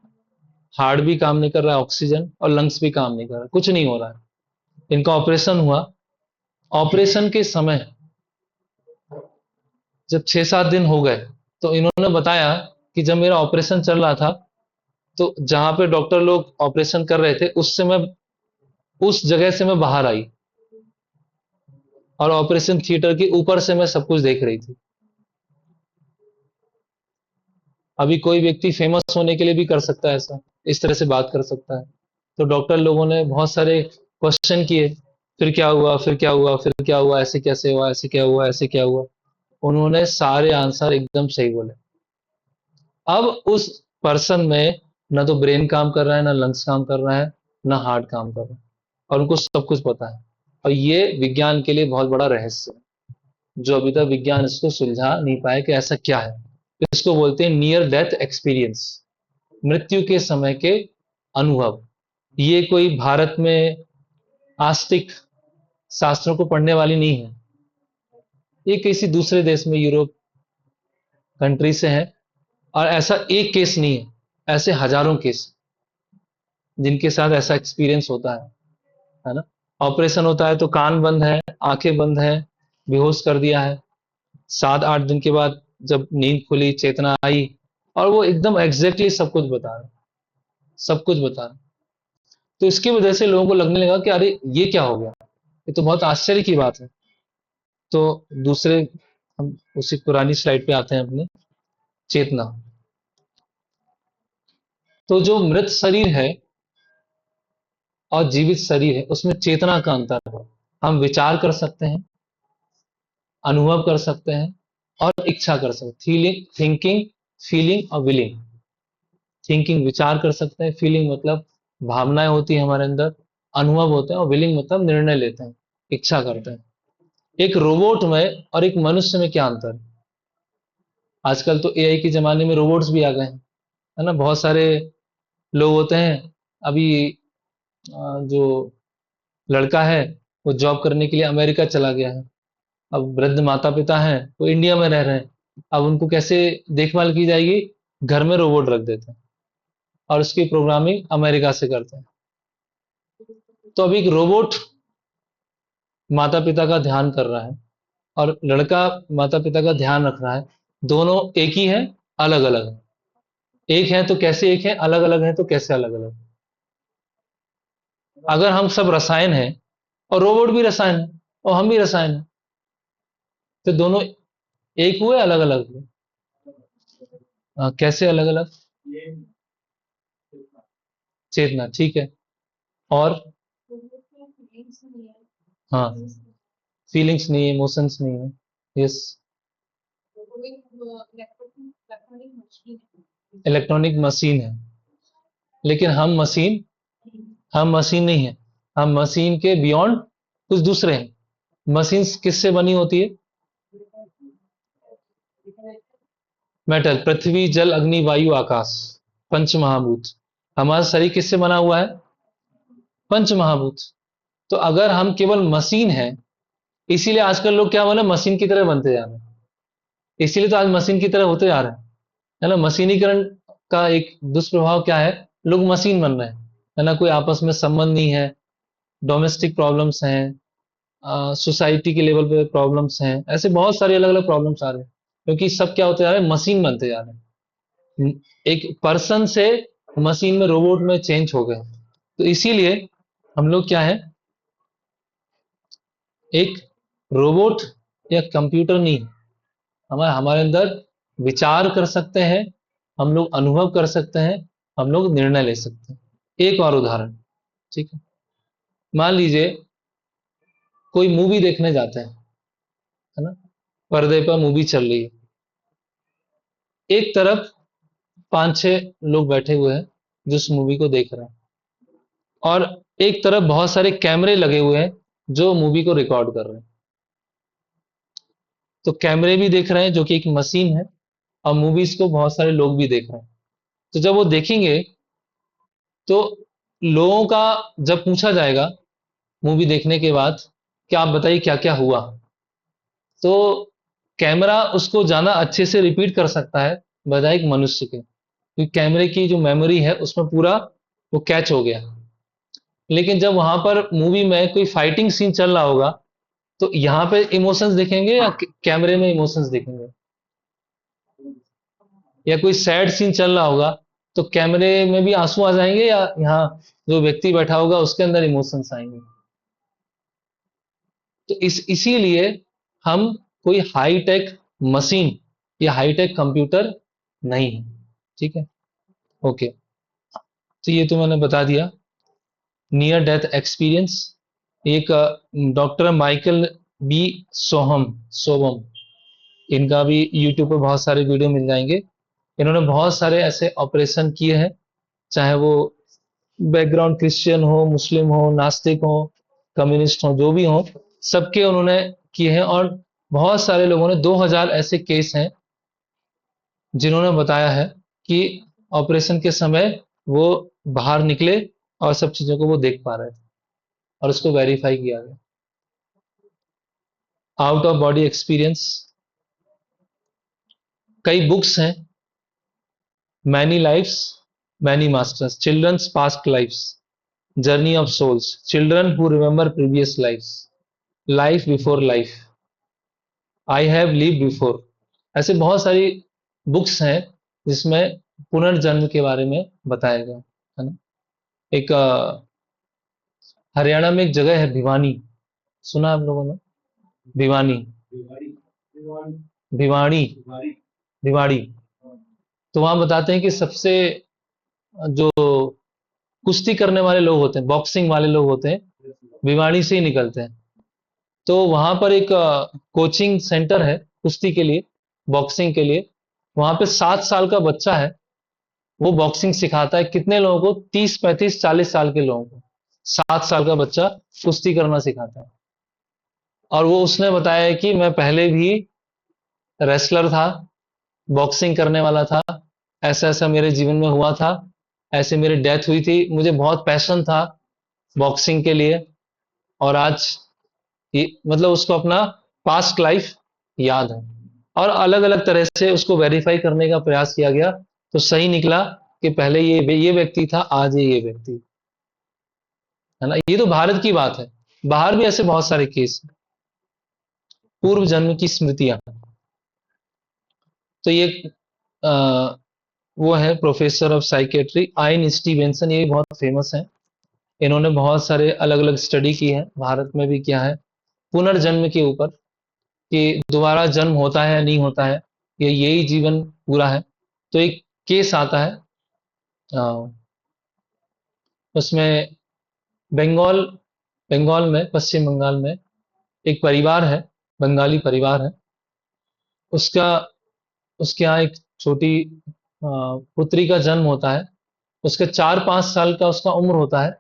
A: हार्ट भी काम नहीं कर रहा है, ऑक्सीजन और लंग्स भी काम नहीं कर रहा है, कुछ नहीं हो रहा है। इनका ऑपरेशन हुआ, ऑपरेशन के समय जब 6-7 दिन हो गए तो इन्होंने बताया कि जब मेरा ऑपरेशन चल रहा था तो जहां पे डॉक्टर लोग ऑपरेशन कर रहे थे उससे मैं उस जगह से मैं बाहर आई और ऑपरेशन थिएटर के ऊपर से मैं सब कुछ देख रही थी। अभी कोई व्यक्ति फेमस होने के लिए भी कर सकता है ऐसा, इस तरह से बात कर सकता है। तो डॉक्टर लोगों ने बहुत सारे क्वेश्चन किए, फिर क्या हुआ, फिर क्या हुआ, फिर क्या हुआ, ऐसे कैसे हुआ, ऐसे क्या हुआ, ऐसे क्या हुआ। उन्होंने सारे आंसर एकदम सही बोले। अब उस पर्सन में ना तो ब्रेन काम कर रहा है, ना लंग्स काम कर रहा है, ना हार्ट काम कर रहा है, और उनको सब कुछ पता है। और ये विज्ञान के लिए बहुत बड़ा रहस्य है जो अभी तक विज्ञान इसको सुलझा नहीं पाया कि ऐसा क्या है। इसको बोलते हैं नियर डेथ एक्सपीरियंस, मृत्यु के समय के अनुभव। ये कोई भारत में आस्तिक शास्त्रों को पढ़ने वाली नहीं है, ये किसी दूसरे देश में यूरोप कंट्री से है। और ऐसा एक केस नहीं है, ऐसे हजारों केस जिनके साथ ऐसा एक्सपीरियंस होता है ना। ऑपरेशन होता है तो कान बंद है, आंखें बंद है, बेहोश कर दिया है। 7-8 दिन के बाद जब नींद खुली, चेतना आई, और वो एकदम एग्जैक्टली सब कुछ बता रहे, सब कुछ बता रहे। तो इसकी वजह से लोगों को लगने लगा कि अरे ये क्या हो गया, ये तो बहुत आश्चर्य की बात है। तो दूसरे, हम उसी पुरानी स्लाइड पे आते हैं अपने, चेतना। तो जो मृत शरीर है और जीवित शरीर है उसमें चेतना का अंतर है। हम विचार कर सकते हैं, अनुभव कर सकते हैं, और इच्छा कर सकते हैं। फीलिंग, थिंकिंग, फीलिंग और विलिंग। थिंकिंग विचार कर सकते हैं, फीलिंग मतलब भावनाएं होती है हमारे अंदर, अनुभव होते हैं, और विलिंग मतलब निर्णय लेते हैं, इच्छा करते हैं। एक रोबोट में और एक मनुष्य में क्या अंतर है? आजकल तो एआई के जमाने में रोबोट्स भी आ गए हैं, है ना। बहुत सारे लोग होते हैं अभी, जो लड़का है वो जॉब करने के लिए अमेरिका चला गया है। अब वृद्ध माता पिता हैं वो इंडिया में रह रहे हैं। अब उनको कैसे देखभाल की जाएगी? घर में रोबोट रख देते हैं और उसकी प्रोग्रामिंग अमेरिका से करते हैं। तो अभी एक रोबोट माता पिता का ध्यान कर रहा है और लड़का माता पिता का ध्यान रख रहा है। दोनों एक ही है, अलग अलग है। एक है तो कैसे एक है, अलग अलग है तो कैसे अलग अलग। अगर हम सब रसायन हैं और रोबोट भी रसायन है और हम भी रसायन है, तो दोनों एक हुए, अलग अलग हुए। कैसे अलग अलग? चेतना, ठीक है। और हाँ, फीलिंग्स नहीं है, इमोशंस नहीं है। यस, इलेक्ट्रॉनिक मशीन है, लेकिन हम मशीन नहीं है। हम मशीन के बियॉन्ड कुछ दूसरे हैं। मशीन किससे बनी होती है? मेटल, पृथ्वी, जल, अग्नि, वायु, आकाश, पंच महाभूत। हमारा शरीर किससे बना हुआ है? पंच महाभूत। तो अगर हम केवल मशीन है, इसीलिए आजकल लोग क्या बोले, मशीन की तरह बनते जा रहे हैं। इसीलिए तो आज मशीन की तरह होते जा रहे हैं, है ना। मशीनीकरण का एक दुष्प्रभाव क्या है? लोग मशीन बन रहे हैं, है ना। कोई आपस में संबंध नहीं है, डोमेस्टिक प्रॉब्लम्स हैं, सोसाइटी के लेवल पे प्रॉब्लम्स हैं, ऐसे बहुत सारे अलग अलग प्रॉब्लम्स आ रहे हैं क्योंकि सब क्या होते जा रहे हैं, मशीन बनते जा रहे हैं। एक पर्सन से मशीन में, रोबोट में चेंज हो गए। तो इसीलिए हम लोग क्या है, एक रोबोट या कंप्यूटर नहीं है। हमारे हमारे अंदर विचार कर सकते हैं, हम लोग अनुभव कर सकते हैं, हम लोग निर्णय ले सकते हैं। एक और उदाहरण, ठीक है। मान लीजिए कोई मूवी देखने जाते हैं, है ना। पर्दे पर मूवी चल रही है, एक तरफ 5-6 लोग बैठे हुए हैं जो उस मूवी को देख रहे हैं, और एक तरफ बहुत सारे कैमरे लगे हुए हैं जो मूवी को रिकॉर्ड कर रहे हैं। तो कैमरे भी देख रहे हैं जो कि एक मशीन है, और मूवीज को बहुत सारे लोग भी देख रहे हैं। तो जब वो देखेंगे तो लोगों का जब पूछा जाएगा मूवी देखने के बाद कि आप बताइए क्या क्या हुआ, तो कैमरा उसको ज्यादा अच्छे से रिपीट कर सकता है बजाय एक मनुष्य के, क्योंकि कैमरे की जो मेमोरी है उसमें पूरा वो कैच हो गया। लेकिन जब वहां पर मूवी में कोई फाइटिंग सीन चल रहा होगा तो यहाँ पे इमोशंस दिखेंगे या कैमरे में इमोशंस दिखेंगे? या कोई सैड सीन चल रहा होगा तो कैमरे में भी आंसू आ जाएंगे, या यहाँ जो व्यक्ति बैठा होगा उसके अंदर इमोशंस आएंगे? तो इसीलिए हम कोई हाई टेक मशीन या हाई टेक कंप्यूटर नहीं है। ठीक है, ओके। तो ये तो मैंने बता दिया। नियर डेथ एक्सपीरियंस, एक डॉक्टर माइकल बी सोहम सोबम, इनका भी यूट्यूब पे बहुत सारे वीडियो मिल जाएंगे। इन्होंने बहुत सारे ऐसे ऑपरेशन किए हैं, चाहे वो बैकग्राउंड क्रिश्चियन हो, मुस्लिम हो, नास्तिक हो, कम्युनिस्ट हो, जो भी हो, सबके उन्होंने किए हैं। और बहुत सारे लोगों ने 2000 ऐसे केस हैं जिन्होंने बताया है कि ऑपरेशन के समय वो बाहर निकले और सब चीजों को वो देख पा रहे थे, और उसको वेरीफाई किया गया। आउट ऑफ बॉडी एक्सपीरियंस, कई बुक्स हैं, many lifes many masters, childrens past lifes, journey of souls, children who remember previous lifes, life before life, I have live before. ऐसे बहुत सारी बुक्स हैं जिसमें पुनर्जन्म के बारे में बताया गया है ना। एक हरियाणा में एक जगह है भिवानी, सुना आप लोगों ने? भिवानी, भिवाड़ी, भिवाड़ी। तो वहां बताते हैं कि सबसे जो कुश्ती करने वाले लोग होते हैं, बॉक्सिंग वाले लोग होते हैं, भिवाड़ी से ही निकलते हैं। तो वहां पर एक कोचिंग सेंटर है कुश्ती के लिए, बॉक्सिंग के लिए। वहां पे 7 साल का बच्चा है, वो बॉक्सिंग सिखाता है कितने लोगों को, 30 35 40 साल के लोगों को 7 साल का बच्चा कुश्ती करना सिखाता है। और वो उसने बताया है कि मैं पहले भी रेसलर था, बॉक्सिंग करने वाला था, ऐसा ऐसा मेरे जीवन में हुआ था, ऐसे मेरी डेथ हुई थी, मुझे बहुत पैशन था बॉक्सिंग के लिए। और आज ये मतलब उसको अपना पास्ट लाइफ याद है, और अलग अलग तरह से उसको वेरीफाई करने का प्रयास किया गया, तो सही निकला कि पहले ये व्यक्ति था, आज ये व्यक्ति है ना। ये तो भारत की बात है, बाहर भी ऐसे बहुत सारे केस हैं। पूर्व जन्म की स्मृतियां, तो ये आ, वो है प्रोफेसर ऑफ साइकेट्री आइन स्टीवेंसन, ये भी बहुत फेमस है। इन्होंने बहुत सारे अलग अलग स्टडी की है, भारत में भी किया है, पुनर्जन्म के ऊपर, कि दोबारा जन्म होता है या नहीं होता है, ये यही जीवन पूरा है। तो एक केस आता है, अ, उसमें बंगाल बंगाल में, पश्चिम बंगाल में एक परिवार है, बंगाली परिवार है। उसका उसके यहाँ एक छोटी पुत्री का जन्म होता है। उसके 4 5 साल का उसका उम्र होता है,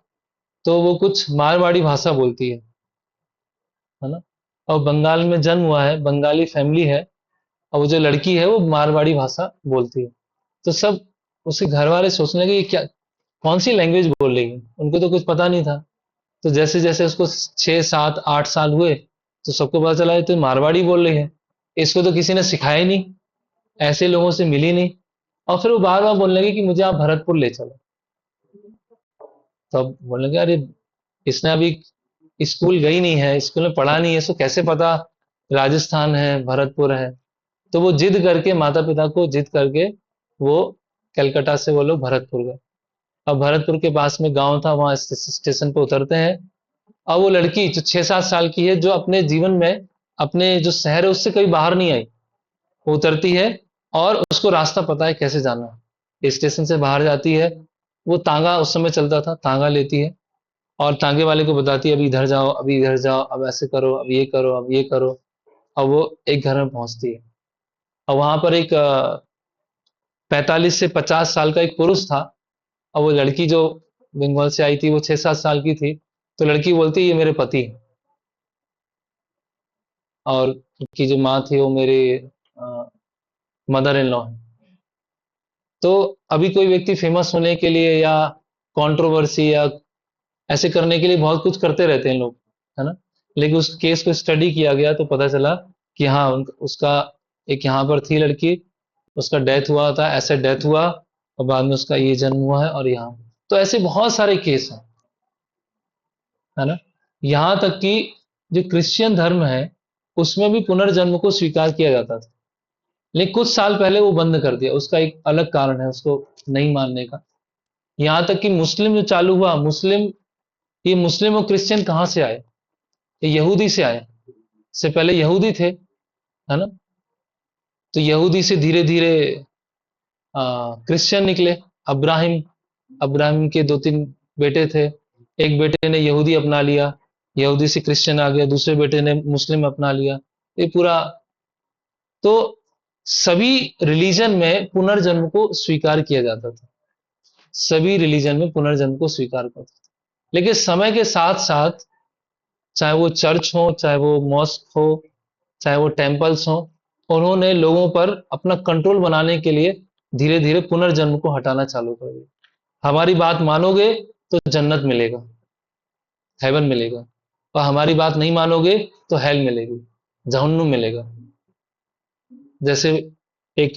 A: तो वो कुछ मारवाड़ी भाषा बोलती है ना। और बंगाल में जन्म हुआ है, बंगाली फैमिली है, और वो जो लड़की है वो मारवाड़ी भाषा बोलती है। तो सब उसके घर वाले सोचने लगे ये क्या, कौन सी लैंग्वेज बोल रही है, उनको तो कुछ पता नहीं था। तो जैसे जैसे उसको 6 7 8 साल हुए, तो सबको पता चला ये तो मारवाड़ी बोल रही है, इसको तो किसी ने सिखाया ही नहीं, ऐसे लोगों से मिली नहीं। और फिर वो बार बार बोलने लगी कि मुझे आप भरतपुर ले चलो। तब बोलने लगे अरे इसने अभी स्कूल गई नहीं है, स्कूल में पढ़ा नहीं है, इसको कैसे पता राजस्थान है, भरतपुर है। तो वो जिद करके, माता पिता को जिद करके, वो कलकत्ता से वो लोग भरतपुर गए। अब भरतपुर के पास में गांव था, वहां स्टेशन पे उतरते हैं। अब वो लड़की जो 6 7 साल की है, जो अपने जीवन में अपने जो शहर है उससे कभी बाहर नहीं आई, वो उतरती है और उसको रास्ता पता है कैसे जाना है। स्टेशन से बाहर जाती है, वो तांगा उस समय चलता था, तांगा लेती है और तांगे वाले को बताती है अभी इधर जाओ, अभी इधर जाओ, अब ऐसे करो, अब ये करो, अब ये करो। अब वो एक घर में पहुंचती है, और वहां पर एक 45 से 50 साल का एक पुरुष था। अब वो लड़की जो बंगाल से आई थी वो 6 7 साल की थी। तो लड़की बोलती है ये मेरे पति हैं, और उनकी जो माँ थी वो मेरे मदर इन लॉ है। तो अभी कोई व्यक्ति फेमस होने के लिए या कंट्रोवर्सी या ऐसे करने के लिए बहुत कुछ करते रहते हैं लोग, है ना। लेकिन उस केस को स्टडी किया गया तो पता चला कि हाँ उसका एक यहाँ पर थी लड़की, उसका डेथ हुआ था, ऐसे डेथ हुआ, और बाद में उसका ये जन्म हुआ है और यहाँ। तो ऐसे बहुत सारे केस हैं, है ना। यहाँ तक कि जो क्रिश्चियन धर्म है उसमें भी पुनर्जन्म को स्वीकार किया जाता था, लेकिन कुछ साल पहले वो बंद कर दिया। उसका एक अलग कारण है उसको नहीं मानने का। यहां तक कि मुस्लिम जो चालू हुआ, ये मुस्लिम और क्रिश्चियन कहां से आए? ये यहूदी से आए। से पहले यहूदी थे, है ना? तो यहूदी से धीरे धीरे क्रिश्चियन निकले। अब्राहिम अब्राहिम के दो तीन बेटे थे। एक बेटे ने यहूदी अपना लिया, यहूदी से क्रिश्चियन आ गया, दूसरे बेटे ने मुस्लिम अपना लिया। ये पूरा, तो सभी रिलीजन में पुनर्जन्म को स्वीकार किया जाता था। सभी रिलीजन में पुनर्जन्म को स्वीकार करते थे। लेकिन समय के साथ साथ, चाहे वो चर्च हो, चाहे वो मॉस्क हो, चाहे वो टेम्पल्स हो, उन्होंने लोगों पर अपना कंट्रोल बनाने के लिए धीरे धीरे पुनर्जन्म को हटाना चालू कर दिया। हमारी बात मानोगे तो जन्नत मिलेगा, हेवन मिलेगा, और हमारी बात नहीं मानोगे तो हेल मिलेगी, जहन्नुम मिलेगा। जैसे एक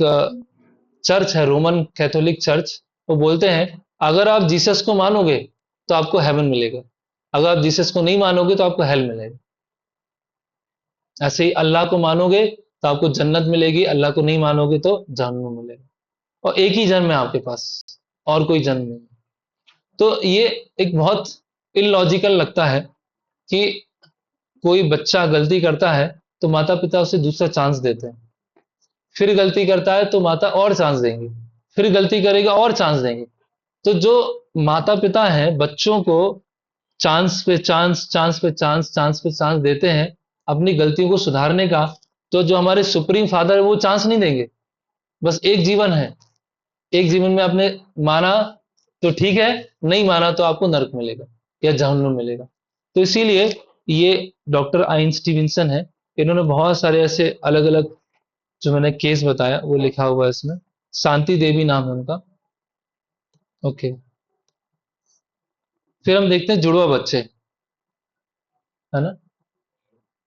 A: चर्च है, रोमन कैथोलिक चर्च, वो बोलते हैं अगर आप जीसस को मानोगे तो आपको हेवन मिलेगा, अगर आप जीसस को नहीं मानोगे तो आपको हेल मिलेगा। ऐसे ही अल्लाह को मानोगे तो आपको जन्नत मिलेगी, अल्लाह को नहीं मानोगे तो जहन्नुम मिलेगा। और एक ही जन्म है आपके पास, और कोई जन्म नहीं। तो ये एक बहुत इलॉजिकल लगता है कि कोई बच्चा गलती करता है तो माता पिता उसे दूसरा चांस देते हैं, फिर गलती करता है तो माता और चांस देंगे, फिर गलती करेगा और चांस देंगे। तो जो माता पिता हैं बच्चों को चांस पे चांस, चांस पे चांस, चांस पे चांस देते हैं अपनी गलतियों को सुधारने का, तो जो हमारे सुप्रीम फादर है वो चांस नहीं देंगे। बस एक जीवन है, एक जीवन में आपने माना तो ठीक है, नहीं माना तो आपको नरक मिलेगा या जहन्नुम मिलेगा। तो इसीलिए ये डॉक्टर आइन स्टीविंसन है, इन्होंने बहुत सारे ऐसे अलग अलग जो मैंने केस बताया वो लिखा हुआ है इसमें। शांति देवी नाम है उनका। ओके, फिर हम देखते हैं जुड़वा बच्चे, है ना?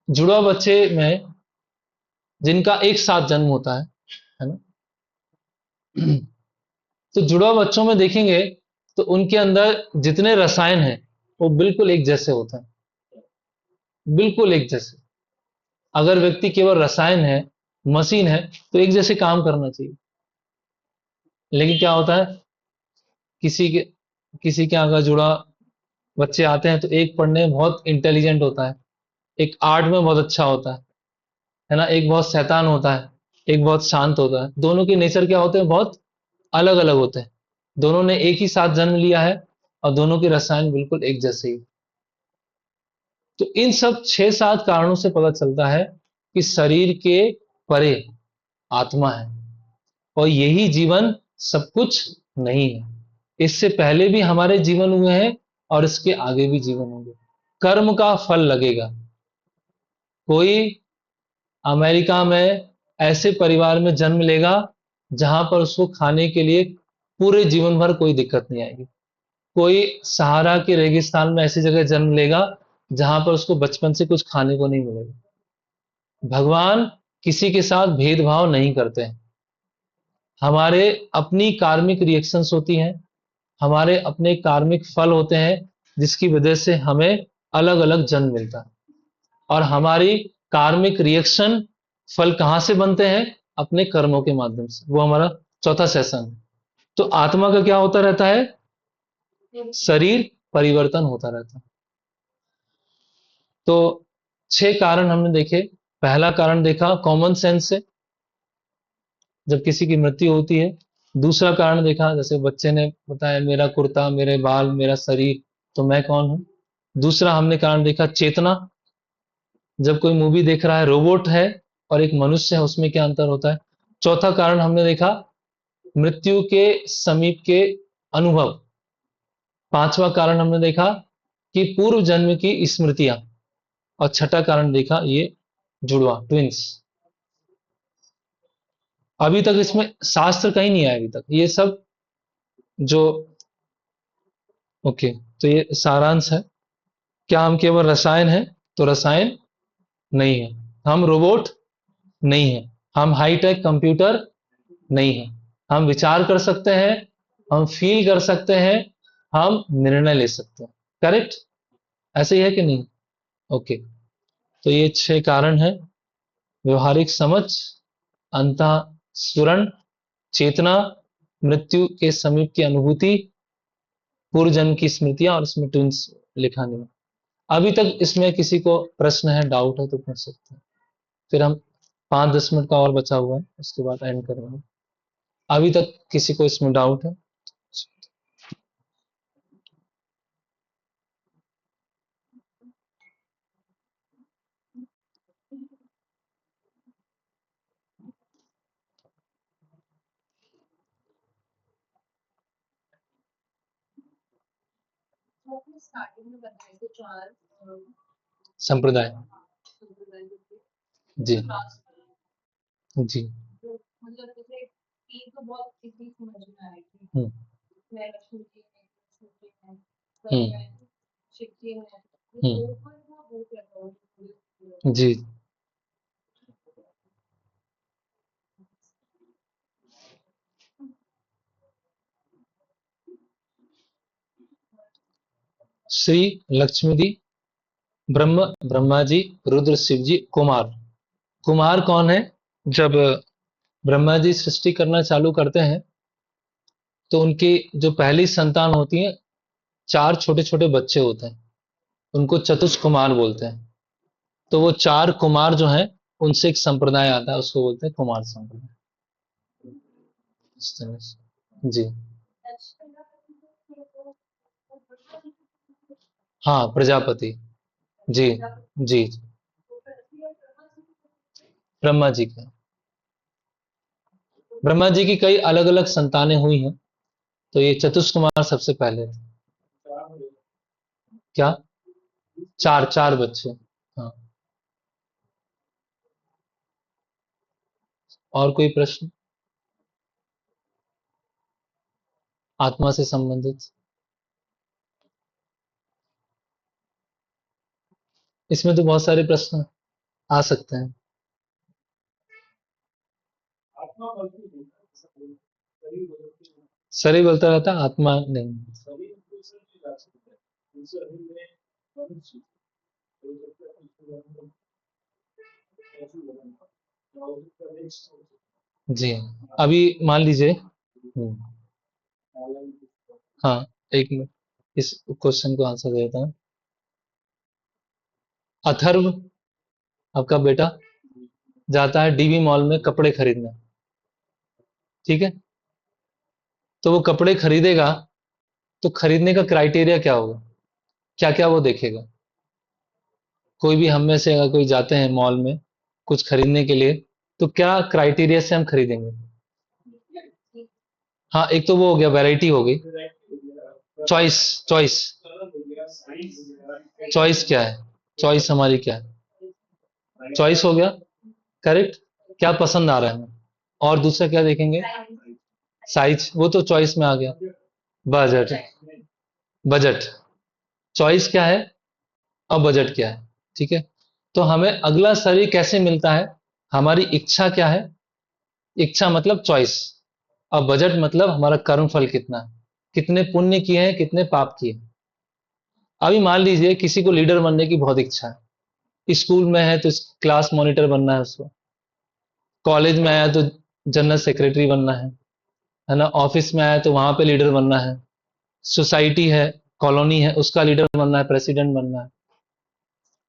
A: जुड़वा बच्चे में जिनका एक साथ जन्म होता है ना? तो जुड़वा बच्चों में देखेंगे तो उनके अंदर जितने रसायन हैं वो बिल्कुल एक जैसे होते हैं, बिल्कुल एक जैसे। अगर व्यक्ति केवल रसायन है, मशीन है, तो एक जैसे काम करना चाहिए। लेकिन क्या होता है, किसी के किसी के अगर जुड़ा बच्चे आते हैं तो एक पढ़ने में बहुत इंटेलिजेंट होता है, एक आर्ट में बहुत अच्छा होता है ना? एक बहुत शैतान होता है, एक बहुत शांत होता है। दोनों के नेचर क्या होते हैं, बहुत अलग अलग होते हैं। दोनों ने एक ही साथ जन्म लिया है और दोनों के रसायन बिल्कुल एक जैसे ही। तो इन सब 6-7 कारणों से पता चलता है कि शरीर के परे आत्मा है, और यही जीवन सब कुछ नहीं है। इससे पहले भी हमारे जीवन हुए हैं और इसके आगे भी जीवन होंगे। कर्म का फल लगेगा। कोई अमेरिका में ऐसे परिवार में जन्म लेगा जहां पर उसको खाने के लिए पूरे जीवन भर कोई दिक्कत नहीं आएगी। कोई सहारा के रेगिस्तान में ऐसी जगह जन्म लेगा जहां पर उसको बचपन से कुछ खाने को नहीं मिलेगा। भगवान किसी के साथ भेदभाव नहीं करते हैं। हमारे अपनी कार्मिक रिएक्शंस होती हैं, हमारे अपने कार्मिक फल होते हैं, जिसकी वजह से हमें अलग अलग जन्म मिलता है। और हमारी कार्मिक रिएक्शन फल कहां से बनते हैं? अपने कर्मों के माध्यम से। वो हमारा चौथा सेशन है। तो आत्मा का क्या होता रहता है? शरीर परिवर्तन होता रहता है। तो 6 कारण हमने देखे। पहला कारण देखा कॉमन सेंस से, जब किसी की मृत्यु होती है। दूसरा कारण देखा, जैसे बच्चे ने बताया मेरा कुर्ता, मेरे बाल, मेरा शरीर, तो मैं कौन हूं? दूसरा हमने कारण देखा चेतना। जब कोई मूवी देख रहा है, रोबोट है और एक मनुष्य है, उसमें क्या अंतर होता है? चौथा कारण हमने देखा मृत्यु के समीप के अनुभव। पांचवा कारण हमने देखा कि पूर्व जन्म की स्मृतियां। और छठा कारण देखा ये जुड़वा, ट्विंस। अभी तक इसमें शास्त्र कहीं नहीं आया अभी तक, ये सब जो, ओके, तो ये सारांश है। क्या हम केवल रसायन हैं? तो रसायन नहीं है। हम रोबोट नहीं है। हम हाईटेक कंप्यूटर नहीं है। हम विचार कर सकते हैं, हम फील कर सकते हैं, हम निर्णय ले सकते हैं। करेक्ट? ऐसे ही है कि नहीं? ओके। तो ये 6 कारण है: व्यवहारिक समझ, अंतःस्फुरण, चेतना, मृत्यु के समीप की अनुभूति, पूर्व जन्म की स्मृतियां और इसमें ट्विंस लिखा नहीं है। अभी तक इसमें किसी को प्रश्न है, डाउट है तो पूछ सकते हैं। फिर हम 5-10 मिनट का और बचा हुआ है, उसके बाद एंड करेंगे। अभी तक किसी को इसमें डाउट है? संप्रदाय। जी जी। हम्म हम्म जी। श्री लक्ष्मी दी, ब्रह्मा जी, रुद्र शिव जी, कुमार। कुमार कौन है? जब ब्रह्मा जी सृष्टि करना चालू करते हैं तो उनकी जो पहली संतान होती है, 4 छोटे छोटे बच्चे होते हैं, उनको चतुष्कुमार बोलते हैं। तो वो 4 कुमार जो हैं, उनसे एक संप्रदाय आता है, उसको बोलते हैं कुमार संप्रदाय। इस तरह से। जी। हाँ, प्रजापति। जी जी। ब्रह्मा जी का, ब्रह्मा जी की कई अलग अलग संतानें हुई हैं, तो ये चतुष्कुमार सबसे पहले थे। क्या? 4 4 बच्चे। हाँ। और कोई प्रश्न आत्मा से संबंधित? इसमें तो बहुत सारे प्रश्न आ सकते हैं। शरीर बोलता रहता है, आत्मा नहीं। जी। अभी मान लीजिए। हाँ, एक मिनट, इस क्वेश्चन को आंसर देता हूँ। अथर्व, आपका बेटा, जाता है डीवी मॉल में कपड़े खरीदने। ठीक है? तो वो कपड़े खरीदेगा, तो खरीदने का क्राइटेरिया क्या होगा? क्या क्या वो देखेगा? कोई भी हम में से अगर कोई जाते हैं मॉल में कुछ खरीदने के लिए, तो क्या क्राइटेरिया से हम खरीदेंगे? हाँ, एक तो वो हो गया, वैरायटी हो गई। चॉइस, चॉइस, चॉइस क्या है? चॉइस हमारी क्या है? चॉइस हो गया, करेक्ट। क्या पसंद आ रहा है हमें? और दूसरा क्या देखेंगे? साइज, वो तो चॉइस में आ गया। Budget, budget. चॉइस क्या है और बजट क्या है? ठीक है। तो हमें अगला शरीर कैसे मिलता है? हमारी इच्छा क्या है? इच्छा मतलब चॉइस। और बजट मतलब हमारा कर्म फल कितना है, कितने पुण्य किए हैं, कितने पाप किए हैं। अभी मान लीजिए किसी को लीडर बनने की बहुत इच्छा है, स्कूल में है तो क्लास मॉनिटर बनना है उसको, कॉलेज में आया तो जनरल सेक्रेटरी बनना है ना, ऑफिस में आया तो वहां पे लीडर बनना है, सोसाइटी है, कॉलोनी है, उसका लीडर बनना है, प्रेसिडेंट बनना है।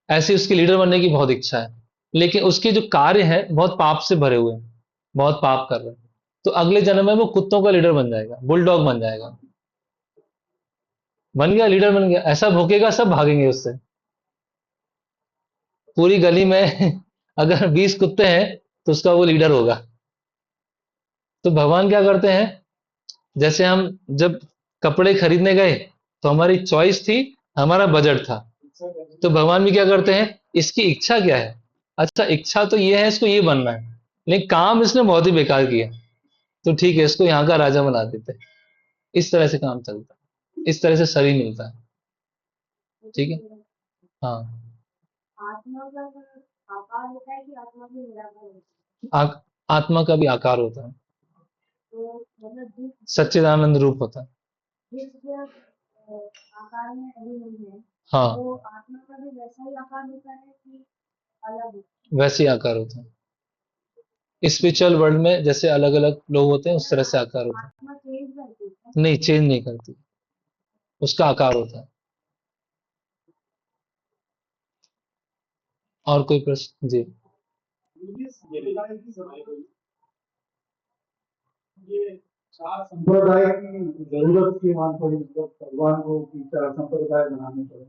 A: ऐसी उसकी लीडर बनने की बहुत इच्छा है, लेकिन उसके जो कार्य है बहुत पाप से भरे हुए हैं, बहुत पाप कर रहे हैं। तो अगले जन्म में वो कुत्तों का लीडर बन जाएगा, बुलडॉग बन जाएगा। बन गया, लीडर बन गया, ऐसा भौंकेगा सब भागेंगे उससे। पूरी गली में अगर 20 कुत्ते हैं तो उसका वो लीडर होगा। तो भगवान क्या करते हैं, जैसे हम जब कपड़े खरीदने गए तो हमारी चॉइस थी, हमारा बजट था। तो भगवान भी क्या करते हैं, इसकी इच्छा क्या है? अच्छा, इच्छा तो ये है, इसको ये बनना है, लेकिन काम इसने बहुत ही बेकार किया, तो ठीक है, इसको यहाँ का राजा बना देते हैं। इस तरह से काम चलता है, इस तरह से शरीर मिलता है। ठीक है। हाँ। आत्मा का भी आकार होता है, सच्चिदानंद रूप होता है। हाँ। वैसे ही आकार होता है। स्पिरिचुअल वर्ल्ड में जैसे अलग अलग लोग होते हैं उस तरह से आकार होता है। नहीं, चेंज नहीं करती, उसका आकार होता है। और कोई प्रश्न जी?
B: संप्रदाय की जरूरत की मान पड़ी, मतलब भगवान को की तरह संप्रदाय बनाने पड़े?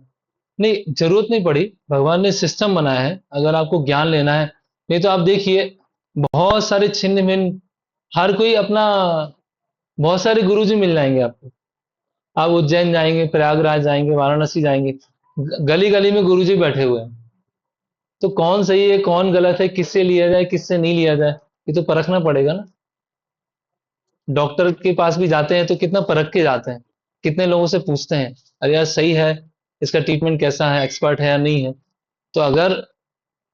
A: नहीं, जरूरत नहीं पड़ी। भगवान ने सिस्टम बनाया है, अगर आपको ज्ञान लेना है। नहीं तो आप देखिए, बहुत सारे छिन्न भिन्न, हर कोई अपना, बहुत सारे गुरुजी मिल जाएंगे आपको। आप उज्जैन जाएंगे, प्रयागराज जाएंगे, वाराणसी जाएंगे, गली गली में गुरुजी बैठे हुए हैं। तो कौन सही है कौन गलत है, किससे लिया जाए किससे नहीं लिया जाए, ये तो परखना पड़ेगा ना। डॉक्टर के पास भी जाते हैं तो कितना परख के जाते हैं, कितने लोगों से पूछते हैं, अरे यार सही है, इसका ट्रीटमेंट कैसा है, एक्सपर्ट है या नहीं है। तो अगर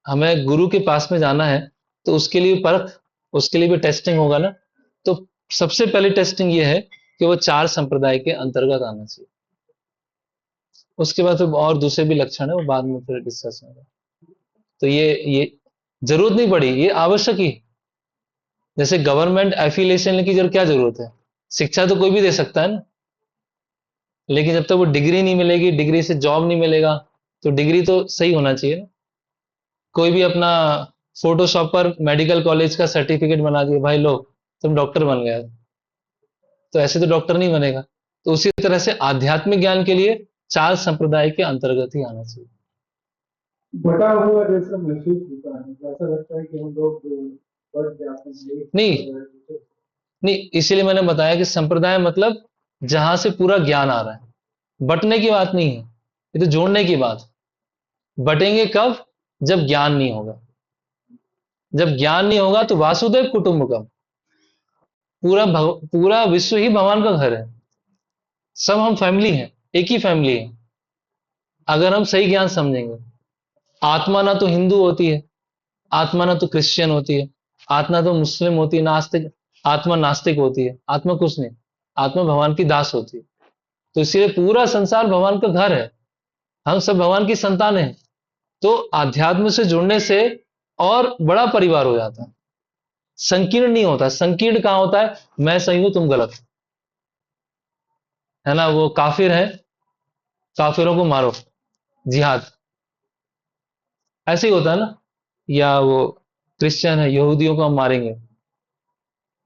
A: हमें गुरु के पास में जाना है तो उसके लिए परख, उसके लिए भी टेस्टिंग होगा ना। तो सबसे पहली टेस्टिंग ये है कि वो चार संप्रदाय के अंतर्गत आना चाहिए। उसके बाद फिर और दूसरे भी लक्षण है, वो बाद में फिर डिस्कस होगा। तो ये जरूरत नहीं पड़ी, ये आवश्यक ही। जैसे गवर्नमेंट एफिलिएशन की क्या जरूरत है, शिक्षा तो कोई भी दे सकता है ना। लेकिन जब तक वो डिग्री नहीं मिलेगी, डिग्री से जॉब नहीं मिलेगा, तो डिग्री तो सही होना चाहिए ना। कोई भी अपना फोटोशॉप पर मेडिकल कॉलेज का सर्टिफिकेट बना दिया, भाई लो तुम डॉक्टर बन गए, तो ऐसे तो डॉक्टर नहीं बनेगा। तो उसी तरह से आध्यात्मिक ज्ञान के लिए चार संप्रदाय के अंतर्गत ही आना चाहिए।
B: बटा हुआ जैसा महसूस होता है, ऐसा लगता है कि हम लोग बट जाते हैं एक
A: नहीं,
B: संप्रदाय।
A: नहीं, इसीलिए मैंने बताया कि संप्रदाय मतलब जहां से पूरा ज्ञान आ रहा है। बटने की बात नहीं है, ये तो जोड़ने की बात। बटेंगे कब? जब ज्ञान नहीं होगा। जब ज्ञान नहीं होगा तो वासुदेव कुटुंबकम, पूरा विश्व ही भगवान का घर है। सब हम फैमिली हैं, एक ही फैमिली है। अगर हम सही ज्ञान समझेंगे, आत्मा ना तो हिंदू होती है, आत्मा ना तो क्रिश्चियन होती है, आत्मा तो मुस्लिम होती है, नास्तिक, आत्मा नास्तिक होती है, आत्मा कुछ नहीं, आत्मा भगवान की दास होती है। तो इसलिए पूरा संसार भगवान का घर है, हम सब भगवान की संतान हैं। तो आध्यात्म से जुड़ने से और बड़ा परिवार हो जाता है, संकीर्ण नहीं होता। संकीर्ण कहां होता है, मैं सही हूं तुम गलत, है ना। वो काफिर है, काफिरों को मारो, जिहाद, ऐसे ही होता है ना। या वो क्रिश्चियन है, यहूदियों को हम मारेंगे।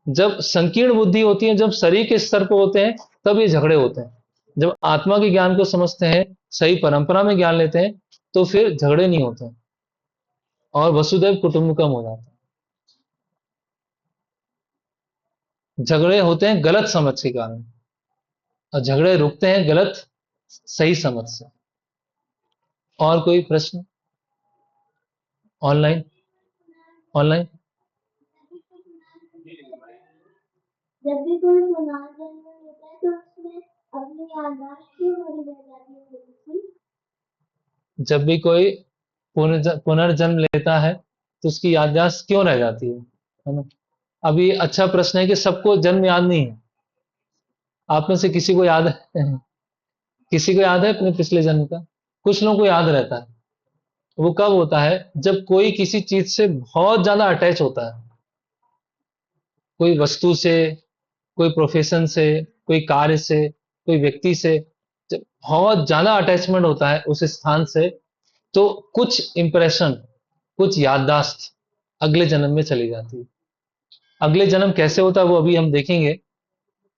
A: जब संकीर्ण बुद्धि होती है, जब शरीर के स्तर पर होते हैं, तब ये झगड़े होते हैं। जब आत्मा के ज्ञान को समझते हैं, सही परंपरा में ज्ञान लेते हैं, तो फिर झगड़े नहीं होते हैं, और वसुदैव कुटुंबकम हो जाता है। झगड़े होते हैं गलत समझ के कारण, और झगड़े रुकते हैं गलत सही समझ से। और कोई प्रश्न? Online, online.
C: जब भी कोई पुनर्जन्म होता है तो उसमें अपनी याददाश्त क्यों भरी रह जाती है थोड़ी सी?
A: जब भी कोई पुनर्जन्म लेता है तो उसकी याददाश्त क्यों रह जाती है ना। अब ये अच्छा प्रश्न है कि सबको जन्म याद नहीं है। आप में से किसी को याद है? किसी को याद है अपने पिछले जन्म का? कुछ लोगों को याद रहता है। वो कब होता है, जब कोई किसी चीज से बहुत ज्यादा अटैच होता है, कोई वस्तु से, कोई प्रोफेशन से, कोई कार्य से, कोई व्यक्ति से। जब बहुत ज्यादा अटैचमेंट होता है उस स्थान से, तो कुछ इंप्रेशन, कुछ याददाश्त अगले जन्म में चली जाती है। अगले जन्म कैसे होता है वो अभी हम देखेंगे।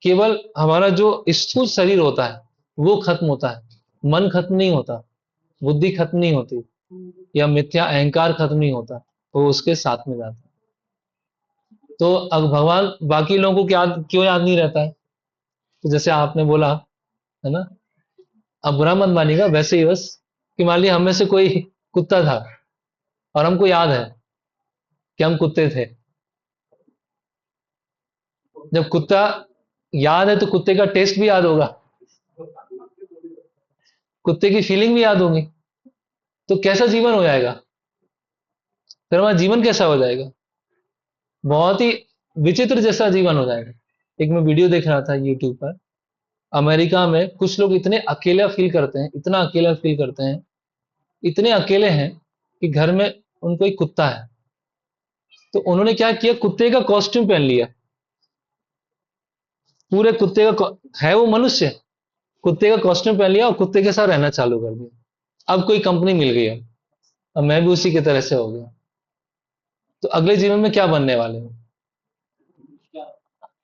A: केवल हमारा जो स्थूल शरीर होता है वो खत्म होता है, मन खत्म नहीं होता, बुद्धि खत्म नहीं होती, या मिथ्या अहंकार खत्म नहीं होता, वो उसके साथ में जाता है। तो अब भगवान बाकी लोगों को याद क्यों याद नहीं रहता है? तो जैसे आपने बोला, है ना, अब बुरा मत मानिएगा, वैसे ही बस, कि मान लिया हम में से कोई कुत्ता था और हमको याद है कि हम कुत्ते थे। जब कुत्ता याद है तो कुत्ते का टेस्ट भी याद होगा, कुत्ते की फीलिंग भी याद होगी। तो कैसा जीवन हो जाएगा, फिर हमारा जीवन कैसा हो जाएगा? बहुत ही विचित्र जैसा जीवन हो जाएगा। एक मैं वीडियो देख रहा था यूट्यूब पर, अमेरिका में कुछ लोग इतने अकेला फील करते हैं, इतना अकेला फील करते हैं, इतने अकेले हैं कि घर में उनको एक कुत्ता है, तो उन्होंने क्या किया, कुत्ते का कॉस्ट्यूम पहन लिया, पूरे कुत्ते का है वो मनुष्य, कुत्ते का कॉस्ट्यूम पहन लिया और कुत्ते के साथ रहना चालू कर दिया। अब कोई कंपनी मिल गई है, अब मैं भी उसी की तरह से हो गया। तो अगले जीवन में क्या बनने वाले हो?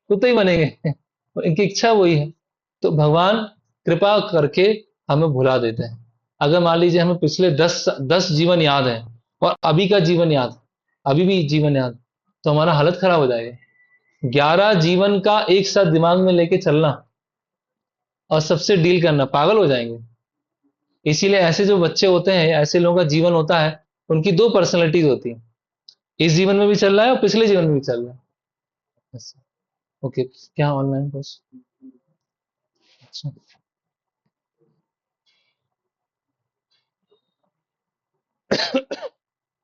A: कुत्ते ही बनेंगे। इनकी इच्छा वही है। तो भगवान कृपा करके हमें भुला देते हैं। अगर मान लीजिए हमें पिछले 10 जीवन याद है और अभी का जीवन याद, अभी भी जीवन याद, तो हमारा हालत खराब हो जाएगा। 11 जीवन का एक साथ दिमाग में लेके चलना और सबसे डील करना, पागल हो जाएंगे। इसीलिए ऐसे जो बच्चे होते हैं, ऐसे लोगों का जीवन होता है, उनकी दो पर्सनैलिटीज होती है, इस जीवन में भी चल रहा है और पिछले जीवन में भी चल रहा है। ऐसे। ओके, क्या ऑनलाइन कोर्स? अच्छा।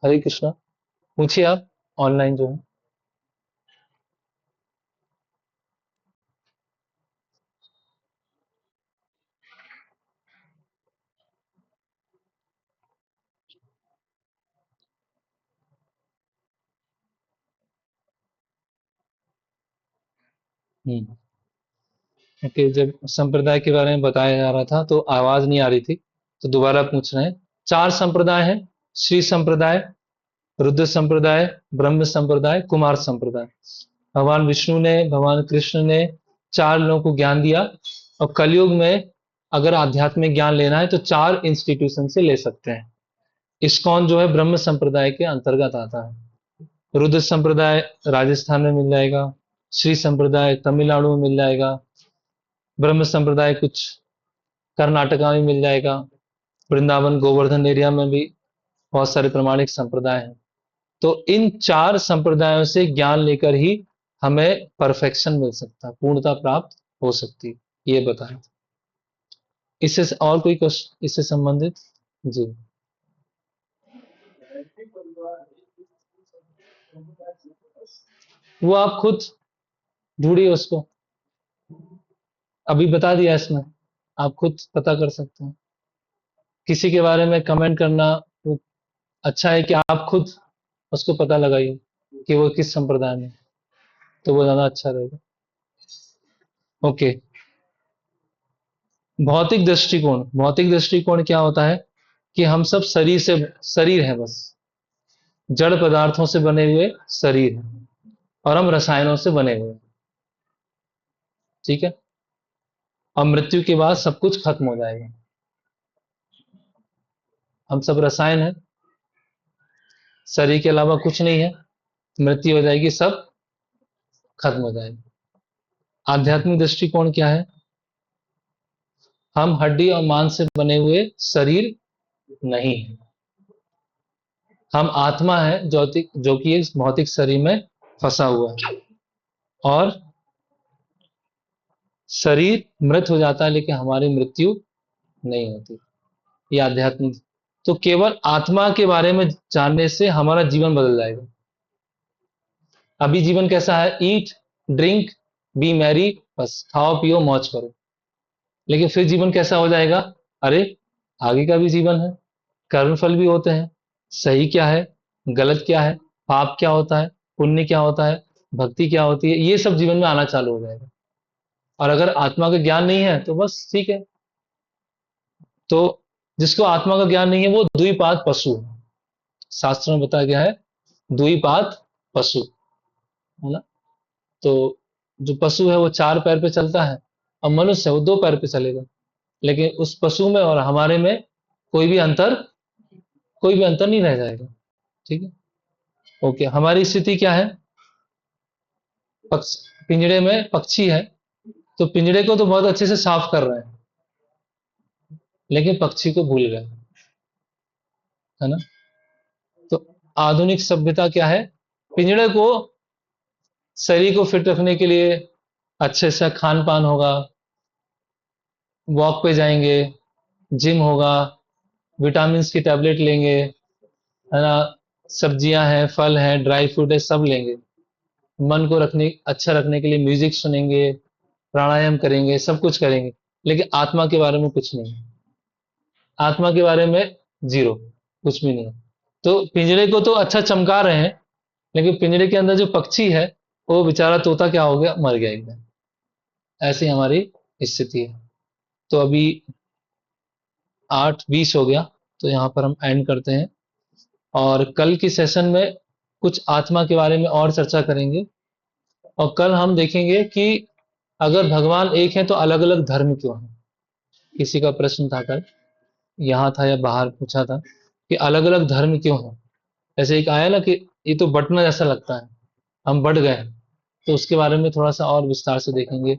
A: हरे कृष्णा, पूछिए आप, ऑनलाइन जो है। हम्म। ओके, जब संप्रदाय के बारे में बताया जा रहा था तो आवाज नहीं आ रही थी, तो दोबारा पूछ रहे हैं। 4 संप्रदाय हैं, श्री संप्रदाय, रुद्र संप्रदाय, ब्रह्म संप्रदाय, कुमार संप्रदाय। भगवान विष्णु ने, भगवान कृष्ण ने 4 लोगों को ज्ञान दिया, और कलयुग में अगर आध्यात्मिक ज्ञान लेना है तो 4 इंस्टीट्यूशन से ले सकते हैं। इस्कॉन जो है ब्रह्म संप्रदाय के अंतर्गत आता है। रुद्र संप्रदाय राजस्थान में मिल जाएगा, श्री संप्रदाय तमिलनाडु में मिल जाएगा, ब्रह्म संप्रदाय कुछ कर्नाटका में मिल जाएगा, वृंदावन गोवर्धन एरिया में भी बहुत सारे प्रमाणिक संप्रदाय हैं। तो इन 4 संप्रदायों से ज्ञान लेकर ही हमें परफेक्शन मिल सकता है, पूर्णता प्राप्त हो सकती है, ये बताएं। इससे और कोई क्वेश्चन इससे संबंधित? जी। वो आप खुद ढूंढिए उसको, अभी बता दिया इसमें, आप खुद पता कर सकते हैं। किसी के बारे में कमेंट करना वो अच्छा है कि आप खुद उसको पता लगाइए कि वो किस संप्रदाय में, तो वो ज्यादा अच्छा रहेगा। ओके। भौतिक दृष्टिकोण क्या होता है कि हम सब शरीर है बस, जड़ पदार्थों से बने हुए शरीर है, और हम रसायनों से बने हुए हैं। ठीक है, और मृत्यु के बाद सब कुछ खत्म हो जाएगा। हम सब रसायन है, शरीर के अलावा कुछ नहीं है, मृत्यु हो जाएगी, सब खत्म हो जाएगा। आध्यात्मिक दृष्टिकोण क्या है? हम हड्डी और मांस से बने हुए शरीर नहीं है, हम आत्मा है जो कि इस भौतिक शरीर में फंसा हुआ है, और शरीर मृत हो जाता है लेकिन हमारी मृत्यु नहीं होती। ये आध्यात्मिक। तो केवल आत्मा के बारे में जानने से हमारा जीवन बदल जाएगा। अभी जीवन कैसा है? ईट, ड्रिंक, बी मैरी, बस खाओ पियो मौज करो। लेकिन फिर जीवन कैसा हो जाएगा? अरे, आगे का भी जीवन है, कर्म फल भी होते हैं, सही क्या है, गलत क्या है, पाप क्या होता है, पुण्य क्या होता है, भक्ति क्या होती है, ये सब जीवन में आना चालू हो जाएगा। और अगर आत्मा का ज्ञान नहीं है तो बस ठीक है। तो जिसको आत्मा का ज्ञान नहीं है वो द्विपाद पशु है। शास्त्र में बताया गया है द्विपाद पशु, है ना। तो जो पशु है वो 4 पैर पे चलता है, और मनुष्य है वो 2 पैर पे चलेगा। लेकिन उस पशु में और हमारे में कोई भी अंतर कोई भी अंतर नहीं रह जाएगा। ठीक है। ओके, हमारी स्थिति क्या है? पिंजड़े में पक्षी है, तो पिंजड़े को तो बहुत अच्छे से साफ कर रहे हैं, लेकिन पक्षी को भूल गए, है ना। तो आधुनिक सभ्यता क्या है? पिंजड़े को, शरीर को फिट रखने के लिए अच्छे से खान पान होगा, वॉक पे जाएंगे, जिम होगा, विटामिन की टैबलेट लेंगे, है ना, सब्जियां हैं, फल हैं, ड्राई फ्रूट है, सब लेंगे। मन को अच्छा रखने के लिए म्यूजिक सुनेंगे, प्राणायाम करेंगे, सब कुछ करेंगे, लेकिन आत्मा के बारे में कुछ नहीं। आत्मा के बारे में जीरो, कुछ भी नहीं। तो पिंजरे को तो अच्छा चमका रहे हैं, लेकिन पिंजरे के अंदर जो पक्षी है वो बेचारा तोता क्या हो गया, मर गया एकदम। ऐसी हमारी स्थिति है। तो अभी 8:20 हो गया, तो यहाँ पर हम एंड करते हैं, और कल की सेशन में कुछ आत्मा के बारे में और चर्चा करेंगे। और कल हम देखेंगे कि अगर भगवान एक है तो अलग अलग धर्म क्यों हैं। किसी का प्रश्न था कल, यहाँ था या बाहर पूछा था कि अलग अलग धर्म क्यों हैं। ऐसे एक आया ना कि ये तो बंटना जैसा लगता है, हम बढ़ गए। तो उसके बारे में थोड़ा सा और विस्तार से देखेंगे।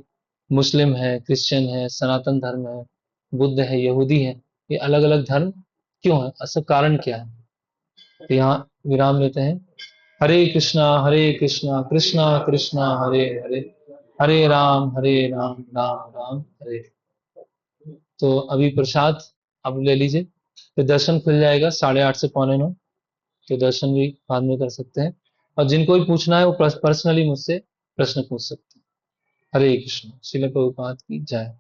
A: मुस्लिम है, क्रिश्चियन है, सनातन धर्म है, बुद्ध है, यहूदी है, ये अलग अलग धर्म क्यों है, असल कारण क्या है। तो यहाँ विराम लेते हैं। हरे कृष्णा कृष्णा कृष्णा हरे हरे, हरे राम राम राम हरे। तो अभी प्रसाद आप ले लीजिए, फिर दर्शन खुल जाएगा 8:30 से 8:45। तो दर्शन भी बाद में कर सकते हैं, और जिनको भी पूछना है वो पर्सनली मुझसे प्रश्न पूछ सकते हैं। हरे कृष्ण। श्रील प्रभुपाद की जय।